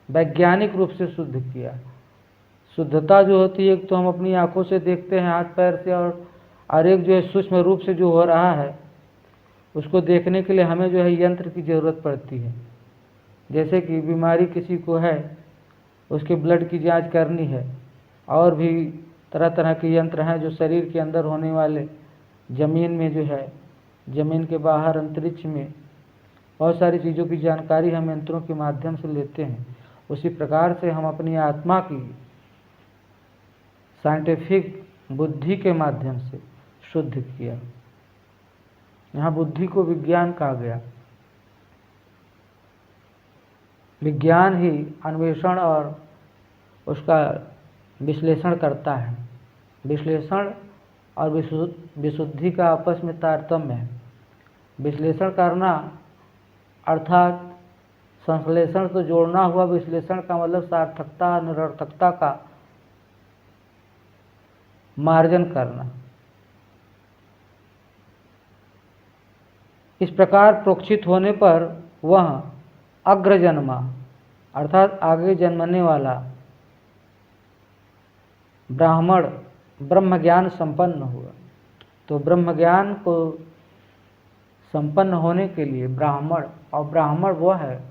वैज्ञानिक रूप से शुद्ध किया। शुद्धता जो होती है, एक तो हम अपनी आंखों से देखते हैं, हाथ पैर से, और एक जो है सूक्ष्म रूप से जो हो रहा है उसको देखने के लिए हमें जो है यंत्र की ज़रूरत पड़ती है। जैसे कि बीमारी किसी को है, उसके ब्लड की जांच करनी है, और भी तरह तरह के यंत्र हैं जो शरीर के अंदर होने वाले, ज़मीन में जो है, ज़मीन के बाहर अंतरिक्ष में बहुत सारी चीज़ों की जानकारी हम यंत्रों के माध्यम से लेते हैं। उसी प्रकार से हम अपनी आत्मा की साइंटिफिक बुद्धि के माध्यम से शुद्ध किया। यहाँ बुद्धि को विज्ञान कहा गया। विज्ञान ही अन्वेषण और उसका विश्लेषण करता है। विश्लेषण और विशुद्धि का आपस में तारतम्य है। विश्लेषण करना अर्थात संश्लेषण तो जोड़ना हुआ, विश्लेषण का मतलब सार्थकता निरर्थकता का मार्जन करना। इस प्रकार प्रोक्षित होने पर वह अग्रजन्मा अर्थात आगे जन्मने वाला ब्राह्मण ब्रह्म ज्ञान संपन्न हुआ। तो ब्रह्म ज्ञान को संपन्न होने के लिए ब्राह्मण, और ब्राह्मण वह है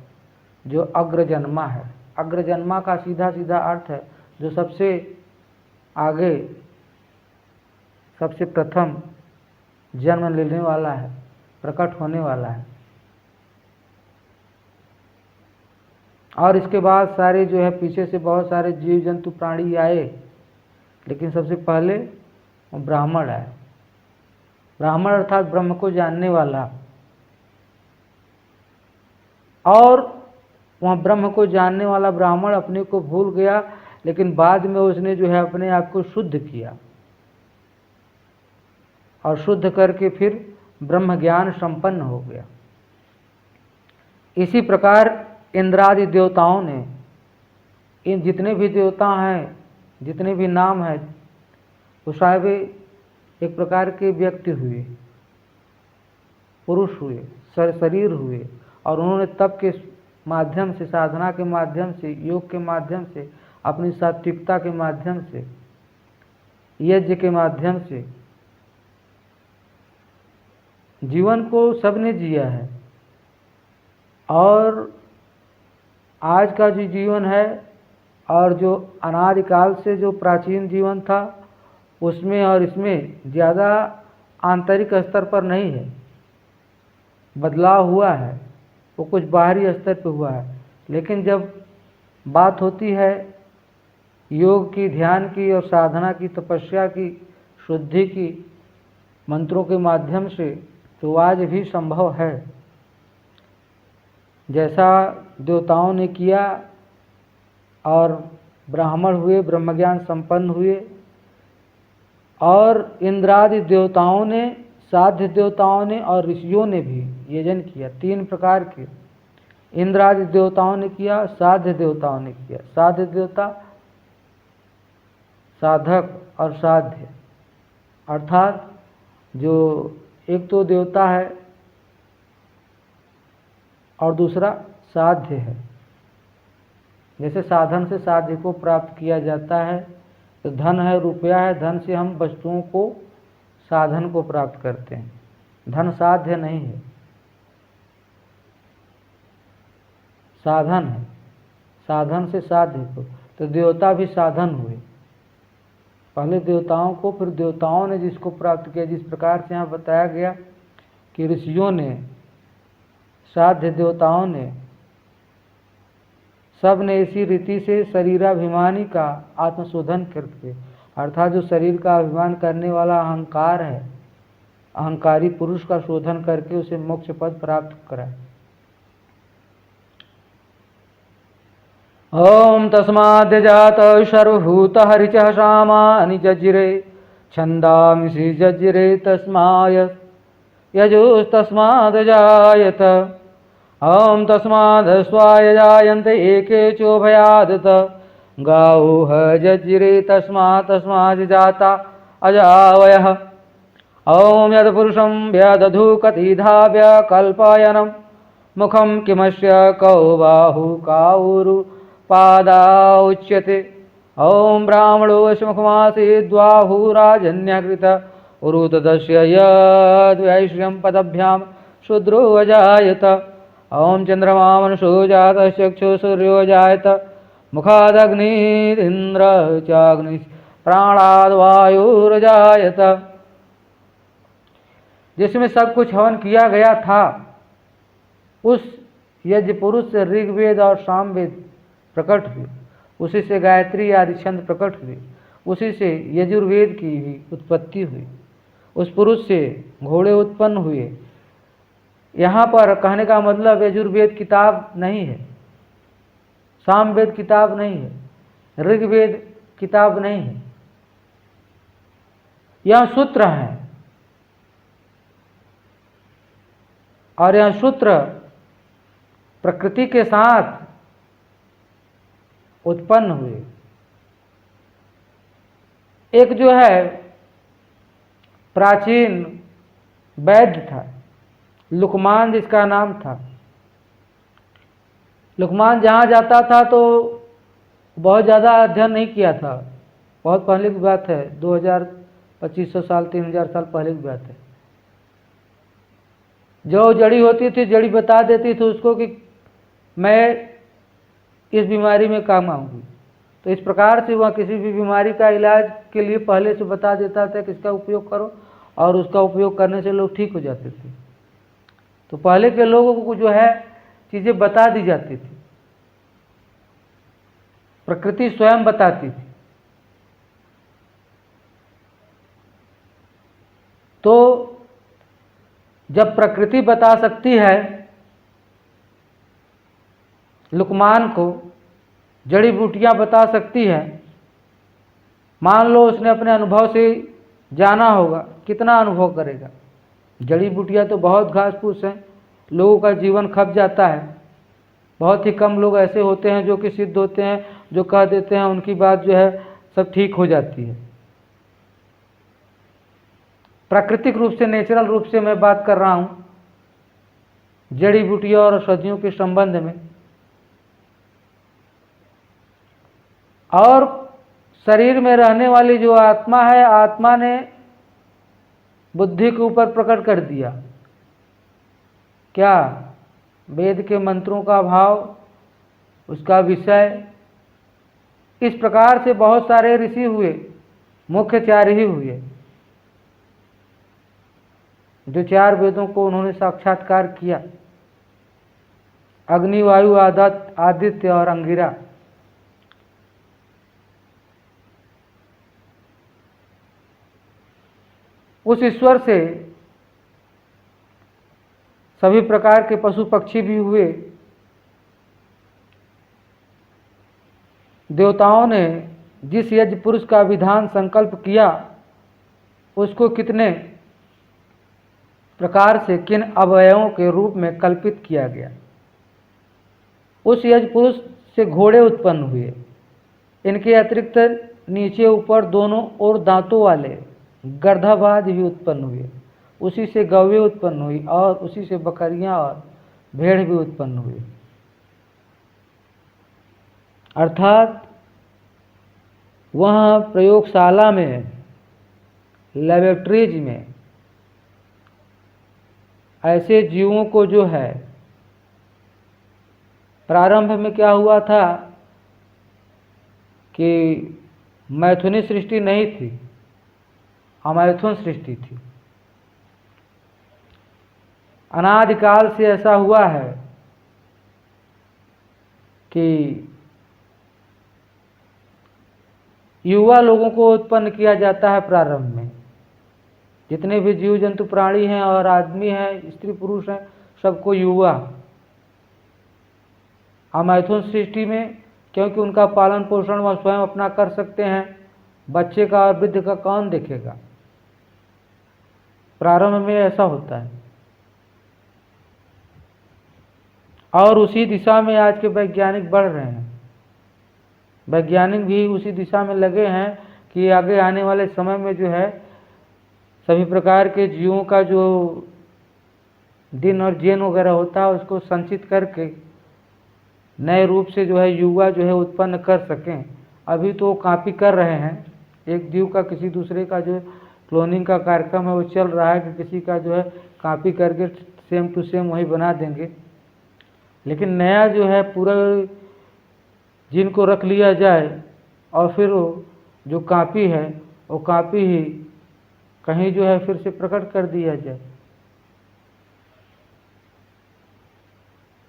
जो अग्रजन्मा है। अग्रजन्मा का सीधा सीधा अर्थ है जो सबसे आगे, सबसे प्रथम जन्म लेने वाला है, प्रकट होने वाला है। और इसके बाद सारे जो है पीछे से बहुत सारे जीव जंतु प्राणी आए, लेकिन सबसे पहले ब्राह्मण आए। ब्राह्मण अर्थात ब्रह्म को जानने वाला। और वह ब्रह्म को जानने वाला ब्राह्मण अपने को भूल गया, लेकिन बाद में उसने जो है अपने आप को शुद्ध किया और शुद्ध करके फिर ब्रह्म ज्ञान संपन्न हो गया। इसी प्रकार इंद्रादि देवताओं ने, इन जितने भी देवता हैं, जितने भी नाम हैं, वो सारे एक प्रकार के व्यक्ति हुए, पुरुष हुए, शरीर हुए, और उन्होंने तप के माध्यम से, साधना के माध्यम से, योग के माध्यम से, अपनी सात्विकता के माध्यम से, यज्ञ के माध्यम से जीवन को सबने जिया है। और आज का जो जीवन है और जो अनादिकाल से जो प्राचीन जीवन था, उसमें और इसमें ज़्यादा आंतरिक स्तर पर नहीं है, बदलाव हुआ है, वो कुछ बाहरी स्तर पर हुआ है। लेकिन जब बात होती है योग की, ध्यान की और साधना की, तपस्या की, शुद्धि की, मंत्रों के माध्यम से, तो आज भी संभव है। जैसा देवताओं ने किया और ब्राह्मण हुए, ब्रह्मज्ञान संपन्न हुए, और इंद्रादि देवताओं ने, साध्य देवताओं ने और ऋषियों ने भी यजन किया। तीन प्रकार के इंद्रादि देवताओं ने किया, साध्य देवताओं ने किया। साध्य देवता साधक और साध्य, अर्थात जो एक तो देवता है और दूसरा साध्य है। जैसे साधन से साध्य को प्राप्त किया जाता है, तो धन है, रुपया है, धन से हम वस्तुओं को, साधन को प्राप्त करते हैं। धन साध्य नहीं है, साधन है। साधन से साध्य को, तो देवता भी साधन हुए। पहले देवताओं को, फिर देवताओं ने जिसको प्राप्त किया, जिस प्रकार से यहाँ बताया गया कि ऋषियों ने, साध्य देवताओं ने, सब ने इसी रीति से शरीराभिमानी का आत्मशोधन करके, अर्थात जो शरीर का अभिमान करने वाला अहंकार है, अहंकारी पुरुष का शोधन करके उसे मोक्ष पद प्राप्त कराए। ओम तस्माद्यजात सर्वभूत हरिचः सामानि जज्रे छन्दांसि जज्रे तस्माय यजुस्तस्माद्जायत। ओम तस्मादस्वाय जायन्ते एके चोभयादत गावोह जज्रे तस्मात् जाता अजावयः। ओम यत्पुरुषं व्यदधु कतिधा व्यकल्पयनं मुखं किमस्य कौ बाहु काउरु पादा उच्यते। ओम ब्राह्मणोऽस्य मुखमासीत् द्वाहुराजन्यकृत उरुतदस्य यद्वैश्यं पदभ्यां शूद्रो अजायत। ओम चंद्रमा मनुषो जातः चक्षुः सूर्यो जायत मुखादग्निरिन्द्र चाग्नि प्राणाद् वायुर्जायत। जिसमें सब कुछ हवन किया गया था, उस यज्ञ पुरुष से ऋग्वेद और सामवेद प्रकट हुए, उसी से गायत्री आदि छंद प्रकट हुए, उसी से यजुर्वेद की भी उत्पत्ति हुई। उस पुरुष से घोड़े उत्पन्न हुए। यहाँ पर कहने का मतलब यजुर्वेद किताब नहीं है, सामवेद किताब नहीं है, ऋग्वेद किताब नहीं है, यह सूत्र है। और यह सूत्र प्रकृति के साथ उत्पन्न हुए। एक जो है प्राचीन वैद्य था, लुकमान जिसका नाम था। लुकमान जहाँ जाता था तो बहुत ज़्यादा अध्ययन नहीं किया था, बहुत पहले की बात है, 2500 साल 3000 साल पहले की बात है। जो जड़ी होती थी, जड़ी बता देती थी उसको कि मैं इस बीमारी में काम आऊँगी। तो इस प्रकार से वह किसी भी बीमारी का इलाज के लिए पहले से बता देता था कि इसका उपयोग करो, और उसका उपयोग करने से लोग ठीक हो जाते थे। तो पहले के लोगों को जो है चीज़ें बता दी जाती थी, प्रकृति स्वयं बताती थी। तो जब प्रकृति बता सकती है लुकमान को, जड़ी बूटियां बता सकती है, मान लो उसने अपने अनुभव से जाना होगा, कितना अनुभव करेगा। जड़ी बूटियां तो बहुत घास फूस हैं, लोगों का जीवन खप जाता है। बहुत ही कम लोग ऐसे होते हैं जो कि सिद्ध होते हैं, जो कह देते हैं उनकी बात जो है सब ठीक हो जाती है। प्राकृतिक रूप से, नेचुरल रूप से मैं बात कर रहा हूँ, जड़ी बूटियों और औषधियों के संबंध में। और शरीर में रहने वाली जो आत्मा है, आत्मा ने बुद्धि के ऊपर प्रकट कर दिया क्या? वेद के मंत्रों का भाव, उसका विषय। इस प्रकार से बहुत सारे ऋषि हुए, मुख्य 4 ही हुए, जो 4 वेदों को उन्होंने साक्षात्कार किया। अग्नि, वायु, आदित्य और अंगिरा। उस ईश्वर से सभी प्रकार के पशु पक्षी भी हुए। देवताओं ने जिस यज्ञ पुरुष का विधान संकल्प किया, उसको कितने प्रकार से, किन अवयवों के रूप में कल्पित किया गया। उस यज्ञ पुरुष से घोड़े उत्पन्न हुए। इनके अतिरिक्त नीचे ऊपर दोनों ओर दांतों वाले गर्दभराज भी उत्पन्न हुए। उसी से गौवें उत्पन्न हुई, और उसी से बकरियां और भेड़ भी उत्पन्न हुए। अर्थात वह प्रयोगशाला में, लेबोरेटरीज में ऐसे जीवों को जो है, प्रारंभ में क्या हुआ था कि मैथुनी सृष्टि नहीं थी, अमैथुन सृष्टि थी। अनादिकाल से ऐसा हुआ है कि युवा लोगों को उत्पन्न किया जाता है प्रारंभ में। जितने भी जीव जंतु प्राणी हैं और आदमी हैं, स्त्री पुरुष हैं, सबको युवा। अमैथुन सृष्टि में क्योंकि उनका पालन पोषण वह स्वयं अपना कर सकते हैं, बच्चे का और वृद्ध का कौन देखेगा। प्रारंभ में ऐसा होता है। और उसी दिशा में आज के वैज्ञानिक बढ़ रहे हैं। वैज्ञानिक भी उसी दिशा में लगे हैं कि आगे आने वाले समय में जो है सभी प्रकार के जीवों का जो दिन और जेन वगैरह होता है, उसको संचित करके नए रूप से जो है युवा जो है उत्पन्न कर सकें। अभी तो कॉपी कर रहे हैं, एक जीव का किसी दूसरे का जो क्लोनिंग का कार्यक्रम है वो चल रहा है कि किसी का जो है कॉपी करके सेम टू सेम वही बना देंगे। लेकिन नया जो है पूरा जिनको रख लिया जाए और फिर वो जो कॉपी है वो कॉपी ही कहीं जो है फिर से प्रकट कर दिया जाए,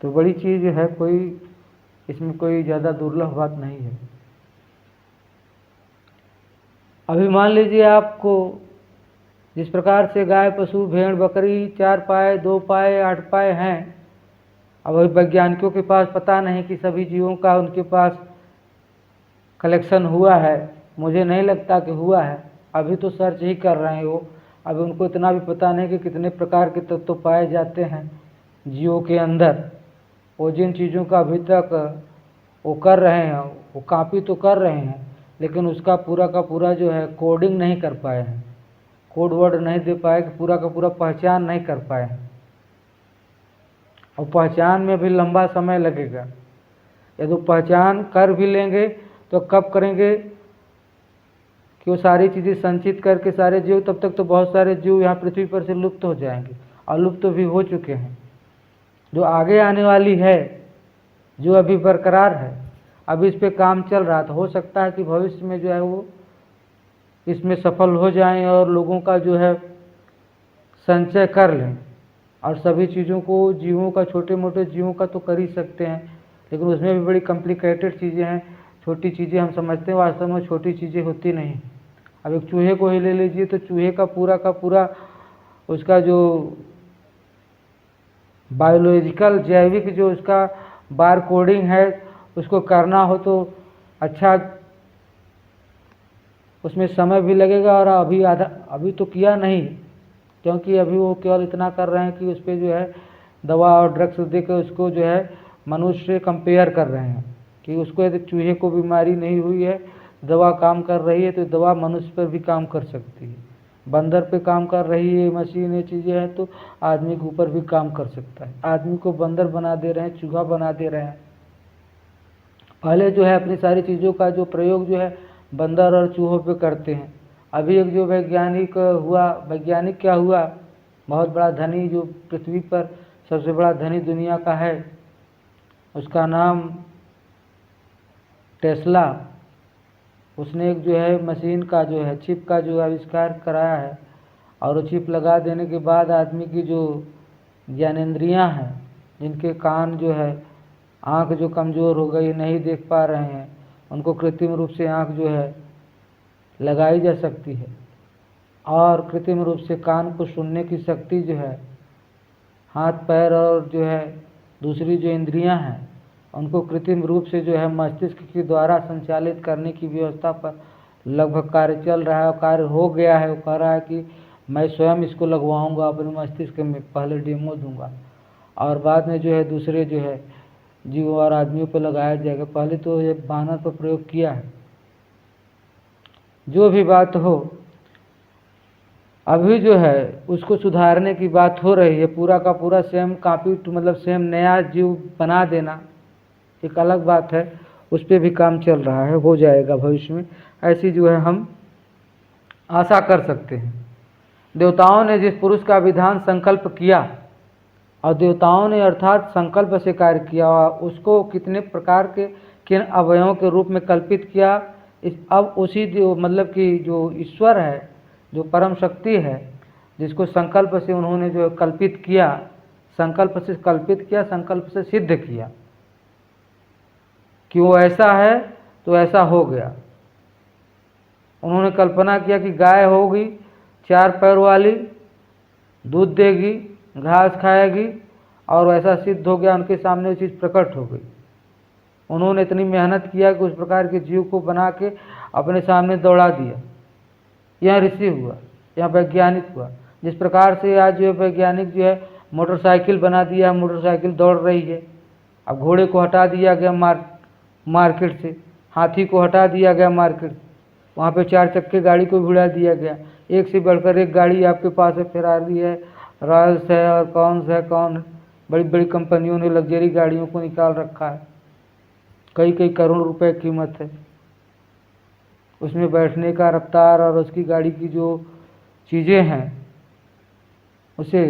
तो बड़ी चीज़ है, कोई इसमें कोई ज़्यादा दुर्लभ बात नहीं है। अभी मान लीजिए आपको जिस प्रकार से गाय, पशु, भेड़, बकरी 4 पाए, 2 पाए, 8 पाए हैं, अब अभी वैज्ञानिकों के पास पता नहीं कि सभी जीवों का उनके पास कलेक्शन हुआ है। मुझे नहीं लगता कि हुआ है, अभी तो सर्च ही कर रहे हैं वो। अभी उनको इतना भी पता नहीं कि कितने प्रकार के तत्व पाए जाते हैं जीवों के अंदर। वो जिन चीज़ों का अभी तक वो कर रहे हैं, वो कॉपी तो कर रहे हैं, लेकिन उसका पूरा का पूरा जो है कोडिंग नहीं कर पाए हैं, कोड वर्ड नहीं दे पाए, कि पूरा का पूरा पहचान नहीं कर पाए हैं। और पहचान में भी लंबा समय लगेगा। यदि पहचान कर भी लेंगे तो कब करेंगे कि वो सारी चीज़ें संचित करके सारे जीव, तब तक तो बहुत सारे जीव यहाँ पृथ्वी पर से लुप्त हो जाएंगे, और लुप्त भी हो चुके हैं। जो आगे आने वाली है, जो अभी बरकरार है, अभी इस पे काम चल रहा, तो हो सकता है कि भविष्य में जो है वो इसमें सफल हो जाएं और लोगों का जो है संचय कर लें। और सभी चीज़ों को, जीवों का, छोटे मोटे जीवों का तो कर ही सकते हैं, लेकिन उसमें भी बड़ी कॉम्प्लिकेटेड चीज़ें हैं। छोटी चीज़ें हम समझते हैं, वास्तव में छोटी चीज़ें होती नहीं। अब एक चूहे को ही ले लीजिए, तो चूहे का पूरा उसका जो बायोलॉजिकल, जैविक जो उसका बार कोडिंग है, उसको करना हो तो अच्छा उसमें समय भी लगेगा। और अभी तो किया नहीं, क्योंकि अभी वो केवल इतना कर रहे हैं कि उस पर जो है दवा और ड्रग्स देकर उसको जो है मनुष्य से कंपेयर कर रहे हैं कि उसको यदि चूहे को बीमारी नहीं हुई है, दवा काम कर रही है, तो दवा मनुष्य पर भी काम कर सकती है। बंदर पे काम कर रही है मशीन, ये चीज़ें हैं, तो आदमी के ऊपर भी काम कर सकता है। आदमी को बंदर बना दे रहे हैं, चूहा बना दे रहे हैं। पहले जो है अपनी सारी चीज़ों का जो प्रयोग जो है बंदर और चूहों पे करते हैं। अभी एक जो वैज्ञानिक क्या हुआ, बहुत बड़ा धनी, जो पृथ्वी पर सबसे बड़ा धनी दुनिया का है, उसका नाम टेस्ला। उसने एक जो है मशीन का जो है चिप का जो आविष्कार कराया है, और वो चिप लगा देने के बाद आदमी की जो ज्ञानेंद्रियां हैं, जिनके कान जो है, आँख जो कमज़ोर हो गई, नहीं देख पा रहे हैं, उनको कृत्रिम रूप से आँख जो है लगाई जा सकती है। और कृत्रिम रूप से कान को सुनने की शक्ति जो है, हाथ पैर और जो है दूसरी जो इंद्रियां हैं, उनको कृत्रिम रूप से जो है मस्तिष्क के द्वारा संचालित करने की व्यवस्था पर लगभग कार्य चल रहा है, और कार्य हो गया है। वो कह रहा है कि मैं स्वयं इसको लगवाऊंगा अपने मस्तिष्क में, पहले डेमो दूंगा और बाद में जो है दूसरे जो है जीवों और आदमियों पर लगाया जाएगा। पहले तो ये बानर पर प्रयोग किया है। जो भी बात हो, अभी जो है उसको सुधारने की बात हो रही है। पूरा का पूरा सेम कॉपी मतलब सेम नया जीव बना देना एक अलग बात है, उस पर भी काम चल रहा है, हो जाएगा भविष्य में। ऐसी जो है हम आशा कर सकते हैं। देवताओं ने जिस पुरुष का विधान संकल्प किया, और देवताओं ने अर्थात संकल्प से कार्य किया, उसको कितने प्रकार के किन अवयवों के रूप में कल्पित किया। अब उसी मतलब कि जो ईश्वर है, जो परम शक्ति है, जिसको संकल्प से उन्होंने जो कल्पित किया, संकल्प से कल्पित किया, संकल्प से सिद्ध किया कि वो ऐसा है तो ऐसा हो गया। उन्होंने कल्पना किया कि गाय होगी 4 पैर वाली, दूध देगी, घास खाएगी, और वैसा सिद्ध हो गया, उनके सामने वो चीज़ प्रकट हो गई। उन्होंने इतनी मेहनत किया कि उस प्रकार के जीव को बना के अपने सामने दौड़ा दिया। यह ऋषि हुआ, यह वैज्ञानिक हुआ। जिस प्रकार से आज जो वैज्ञानिक जो है मोटरसाइकिल बना दिया, मोटरसाइकिल दौड़ रही है। अब घोड़े को हटा दिया गया मार्केट से, हाथी को हटा दिया गया मार्केट, वहाँ पे 4 चक्के गाड़ी को भिड़ा दिया गया। एक से बढ़कर एक गाड़ी आपके पास है, फेरारी है, रॉयल्स है, और कौन बड़ी बड़ी कंपनियों ने लग्जरी गाड़ियों को निकाल रखा है। कई करोड़ रुपए कीमत है। उसमें बैठने का रफ्तार और उसकी गाड़ी की जो चीज़ें हैं, उसे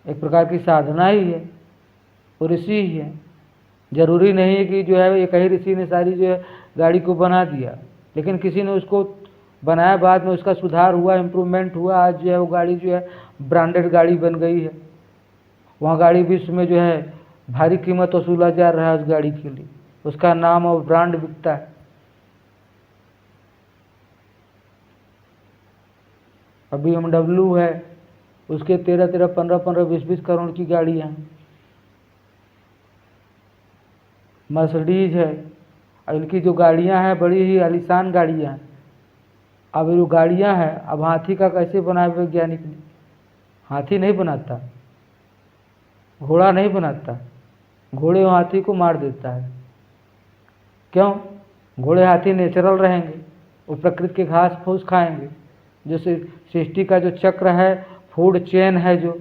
एक प्रकार की साधना ही है, वो ऋषि ही है। जरूरी नहीं है कि जो है एक ही ऋषि ने सारी जो है गाड़ी को बना दिया, लेकिन किसी ने उसको बनाया, बाद में उसका सुधार हुआ, इम्प्रूवमेंट हुआ। आज जो है वो गाड़ी जो है ब्रांडेड गाड़ी बन गई है। वहाँ गाड़ी विश्व में जो है भारी कीमत वसूला जा रहा है उस गाड़ी के लिए, उसका नाम और ब्रांड बिकता है। अब BMW है, उसके 13-13, 15-15, 20-20 करोड़ की गाड़ियाँ हैं। मर्सिडीज है, और इनकी जो गाड़ियाँ हैं बड़ी ही आलीशान गाड़ियाँ हैं। अब ये जो गाड़ियाँ हैं, अब हाथी का कैसे बनाए वैज्ञानिक ने? हाथी नहीं बनाता, घोड़ा नहीं बनाता, घोड़े और हाथी को मार देता है। क्यों? घोड़े हाथी नेचुरल रहेंगे, वो प्रकृति के घास फूस खाएंगे। जैसे सृष्टि का जो चक्र है, फूड चेन है, जो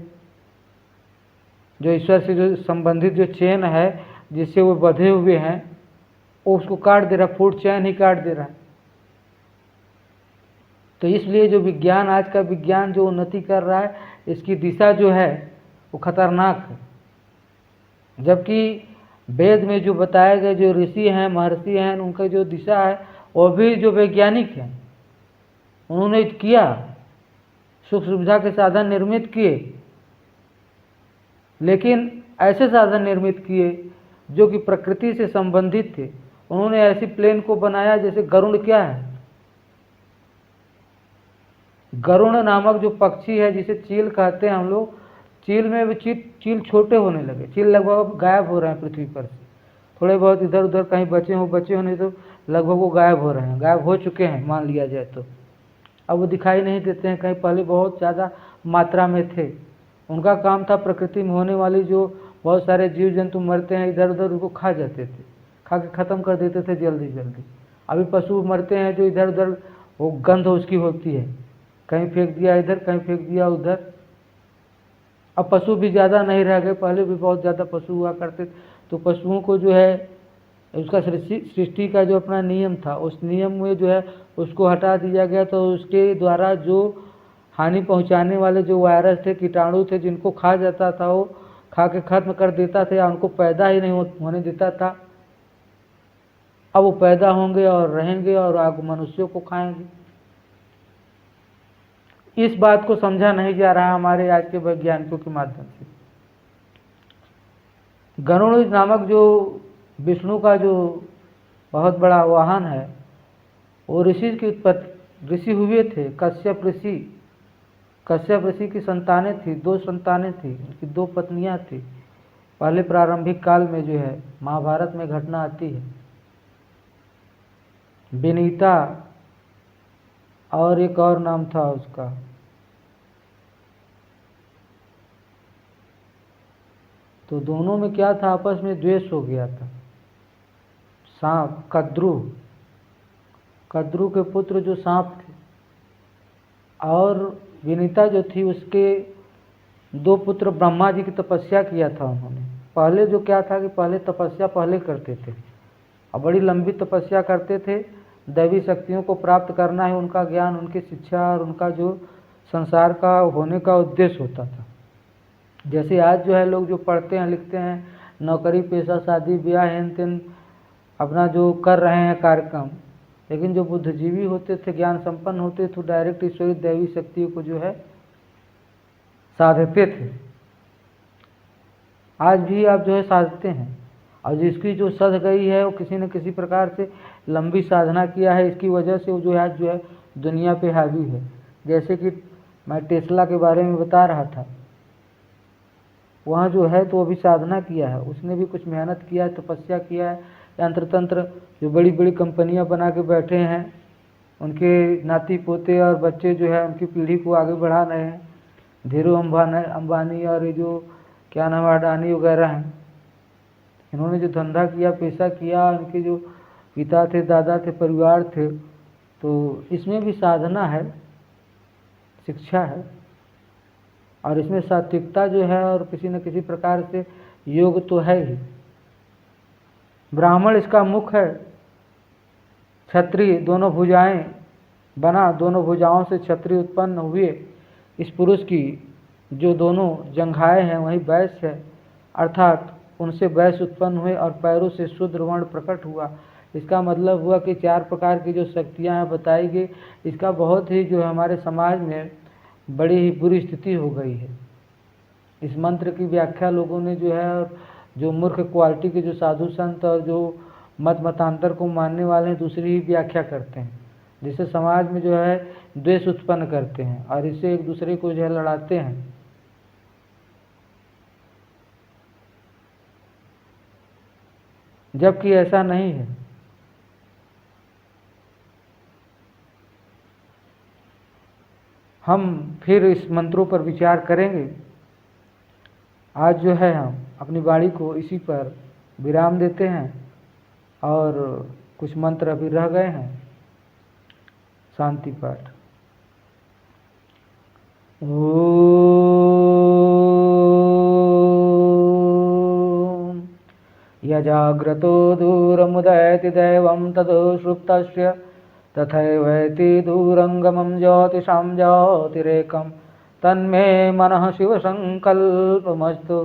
ईश्वर से जो संबंधित जो चेन है जिससे वो बंधे हुए हैं, वो उसको काट दे रहा, फूड चेन ही काट दे रहा है। तो इसलिए जो विज्ञान, आज का विज्ञान जो उन्नति कर रहा है, इसकी दिशा जो है वो खतरनाक है। जबकि वेद में जो बताए गए जो ऋषि हैं, महर्षि हैं, उनका जो दिशा है वो भी जो वैज्ञानिक हैं, उन्होंने किया, सुख सुविधा के साधन निर्मित किए, लेकिन ऐसे साधन निर्मित किए जो कि प्रकृति से संबंधित थे। उन्होंने ऐसी प्लेन को बनाया, जैसे गरुड़ क्या है, गरुड़ नामक जो पक्षी है, जिसे चील कहते हैं हम लोग, चील में भी चील छोटे होने लगे, चील लगभग गायब हो रहे हैं पृथ्वी पर से। थोड़े बहुत इधर उधर कहीं बचे हो नहीं तो लगभग वो गायब हो रहे हैं, गायब हो चुके हैं मान लिया जाए तो। अब वो दिखाई नहीं देते हैं कहीं, पहले बहुत ज़्यादा मात्रा में थे। उनका काम था प्रकृति में होने वाली जो बहुत सारे जीव जंतु मरते हैं इधर उधर, उनको खा जाते थे, खा के ख़त्म कर देते थे जल्दी जल्दी। अभी पशु मरते हैं जो इधर उधर, वो गंध उसकी होती है, कहीं फेंक दिया इधर, कहीं फेंक दिया उधर। अब पशु भी ज़्यादा नहीं रह गए, पहले भी बहुत ज़्यादा पशु हुआ करते। तो पशुओं को जो है, उसका सृष्टि का जो अपना नियम था, उस नियम में जो है उसको हटा दिया गया। तो उसके द्वारा जो हानि पहुंचाने वाले जो वायरस थे, कीटाणु थे, जिनको खा जाता था, वो खा के खत्म कर देता था या उनको पैदा ही नहीं होने देता था। अब वो पैदा होंगे और रहेंगे और आगे मनुष्यों को खाएंगे। इस बात को समझा नहीं जा रहा हमारे आज के वैज्ञानिकों के माध्यम से। गरुड़ नामक जो विष्णु का जो बहुत बड़ा वाहन है, वो ऋषि की उत्पत्ति, ऋषि हुए थे कश्यप ऋषि। कश्यप ऋषि की संतानें थी, 2 संतानें थी, उनकी 2 पत्नियां थी। पहले प्रारंभिक काल में जो है महाभारत में घटना आती है। विनीता और एक और नाम था उसका, तो दोनों में क्या था, आपस में द्वेष हो गया था। सांप, कद्रु के पुत्र जो सांप थे, और विनीता जो थी उसके 2 पुत्र ब्रह्मा जी की तपस्या किया था उन्होंने। पहले जो क्या था कि पहले तपस्या पहले करते थे और बड़ी लंबी तपस्या करते थे। दैवी शक्तियों को प्राप्त करना है उनका ज्ञान, उनकी शिक्षा और उनका जो संसार का होने का उद्देश्य होता था। जैसे आज जो है लोग जो पढ़ते हैं लिखते हैं, नौकरी पेशा शादी ब्याह हेन तेन अपना जो कर रहे हैं कार्यक्रम, लेकिन जो बुद्धिजीवी होते थे, ज्ञान संपन्न होते थे, डायरेक्ट ईश्वरी दैवी शक्तियों को जो है साधते थे। आज भी आप जो है साधते हैं, और जिसकी जो सध गई है वो किसी न किसी प्रकार से लंबी साधना किया है, इसकी वजह से वो जो है आज जो है दुनिया पे हावी है। जैसे कि मैं टेस्ला के बारे में बता रहा था, वहाँ जो है तो वो भी साधना किया है, उसने भी कुछ मेहनत किया है, तपस्या किया है। यंत्र तंत्र जो बड़ी बड़ी कंपनियां बना के बैठे हैं, उनके नाती पोते और बच्चे जो है उनकी पीढ़ी को आगे बढ़ा रहे हैं। धीरू अंबानी और ये जो क्या नाम अडानी वगैरह हैं, इन्होंने जो धंधा किया, पैसा किया, उनके जो पिता थे, दादा थे, परिवार थे, तो इसमें भी साधना है, शिक्षा है, और इसमें सात्विकता जो है और किसी न किसी प्रकार से योग तो है ही। ब्राह्मण इसका मुख है, क्षत्रिय दोनों भुजाएं बना, दोनों भुजाओं से क्षत्रिय उत्पन्न हुए। इस पुरुष की जो दोनों जंघाएं हैं वही वैश्य है, अर्थात उनसे वैश्य उत्पन्न हुए और पैरों से शूद्र वर्ण प्रकट हुआ। इसका मतलब हुआ कि 4 प्रकार की जो शक्तियां हैं बताई गई, इसका बहुत ही जो हमारे समाज में बड़ी ही बुरी स्थिति हो गई है। इस मंत्र की व्याख्या लोगों ने जो है, जो मूर्ख क्वालिटी के जो साधु संत और जो मतांतर को मानने वाले हैं, दूसरी ही व्याख्या करते हैं। जिससे समाज में जो है द्वेष उत्पन्न करते हैं और इससे एक दूसरे को जो है लड़ाते हैं। जबकि ऐसा नहीं है। हम फिर इस मंत्रों पर विचार करेंगे। आज जो है हम अपनी वाणी को इसी पर विराम देते हैं और कुछ मंत्र अभी रह गए हैं। शांति पाठ। ओम यजाग्रतो दूरमुदयति दैवं तदुषुप्तस्य तथैवैति दूरंगमं ज्योतिषां ज्योतिरेकं तन्मे मनः शिवसंकल्पमस्तु।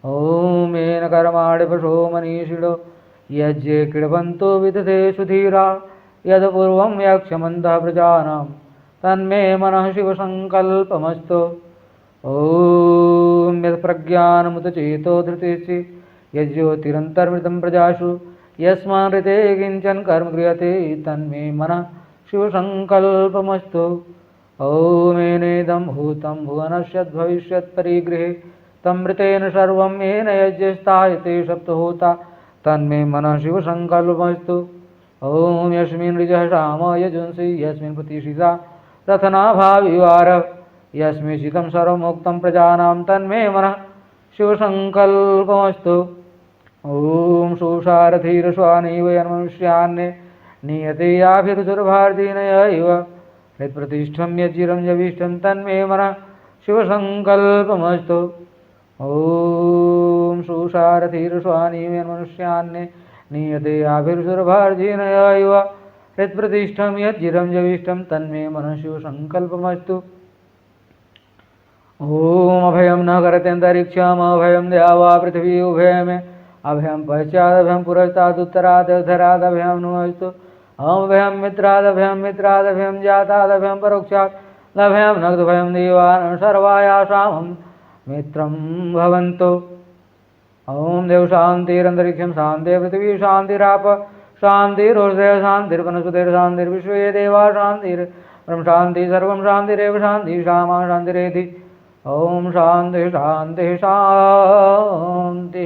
ओम येन कर्माणि पशो मनीषिणो यज्ञे क्रीडवन्तो विदधेषु धीरा यदपूर्वं यक्षमन्तः प्रजानां तन्मे मनः शिवसंकल्पमस्तु। ओम यत्प्रज्ञानमुतचेतो धृतिश्चि यज्ज्योतिरन्तर्मृतं प्रजासु यस्मान् ऋते किञ्चन कर्म क्रियते तन्मे मनः शिवसंकल्पमस्तु। ओम येनेदं भूतं भुवनश्यद् भविष्यत् परिगृहे तमृतेन सर्वं येन यज्ञस्थायते सप्तहोता तन्मे मनः शिवसंकल्पमस्तु। ओम यस्मिन् ऋजः साम यजुंसि यस्मिन् प्रतिष्ठिता रथनाभाविवार यस्मिन् शितं सर्वमुक्तं प्रजानां तन्मे मनः शिवसंकल्पमस्तु। ओम सुसारथीरस्वानिव यन्मनुष्यान्ने नीयते याभिरुचुर्भारतीनयैव हृत्प्रतिष्ठं यज्जिरं जविष्ठं तन्मे मनः शिवसंकल्पमस्तु। ओम सुसारथीरस्वानिव यन्मनुष्यान्ने नीयते याभिरुचुर्भारतीनयैव हृत्प्रतिष्ठं यज्जिरं जविष्ठं तन्मे मनः शिवसंकल्पमस्तु। ओम अभयं न करतेऽन्तरिक्षम् अभयं द्यावा पृथिवी उभयमे अभयं पश्चादभयं पुरस्तादुत्तरादधरादभयं नमस्तु। अभयं मित्रादभयं मित्रादभयं जातादभयं परोक्षादभयं नगदभयं देवानां सर्वायासामं मित्रं भवन्तु। ओम देव शान्तिरन्तरिक्षं शान्तिः पृथिवी शान्तिराप शान्तिरोषधयः शान्तिर्वनस्पतिः शान्तिर्विश्वे देवा शान्तिर्ब्रह्म शान्तिः सर्वं शान्तिरेव शान्तिः सामा शान्तिरेधि। ओम शान्तिः शान्तिः शान्तिः।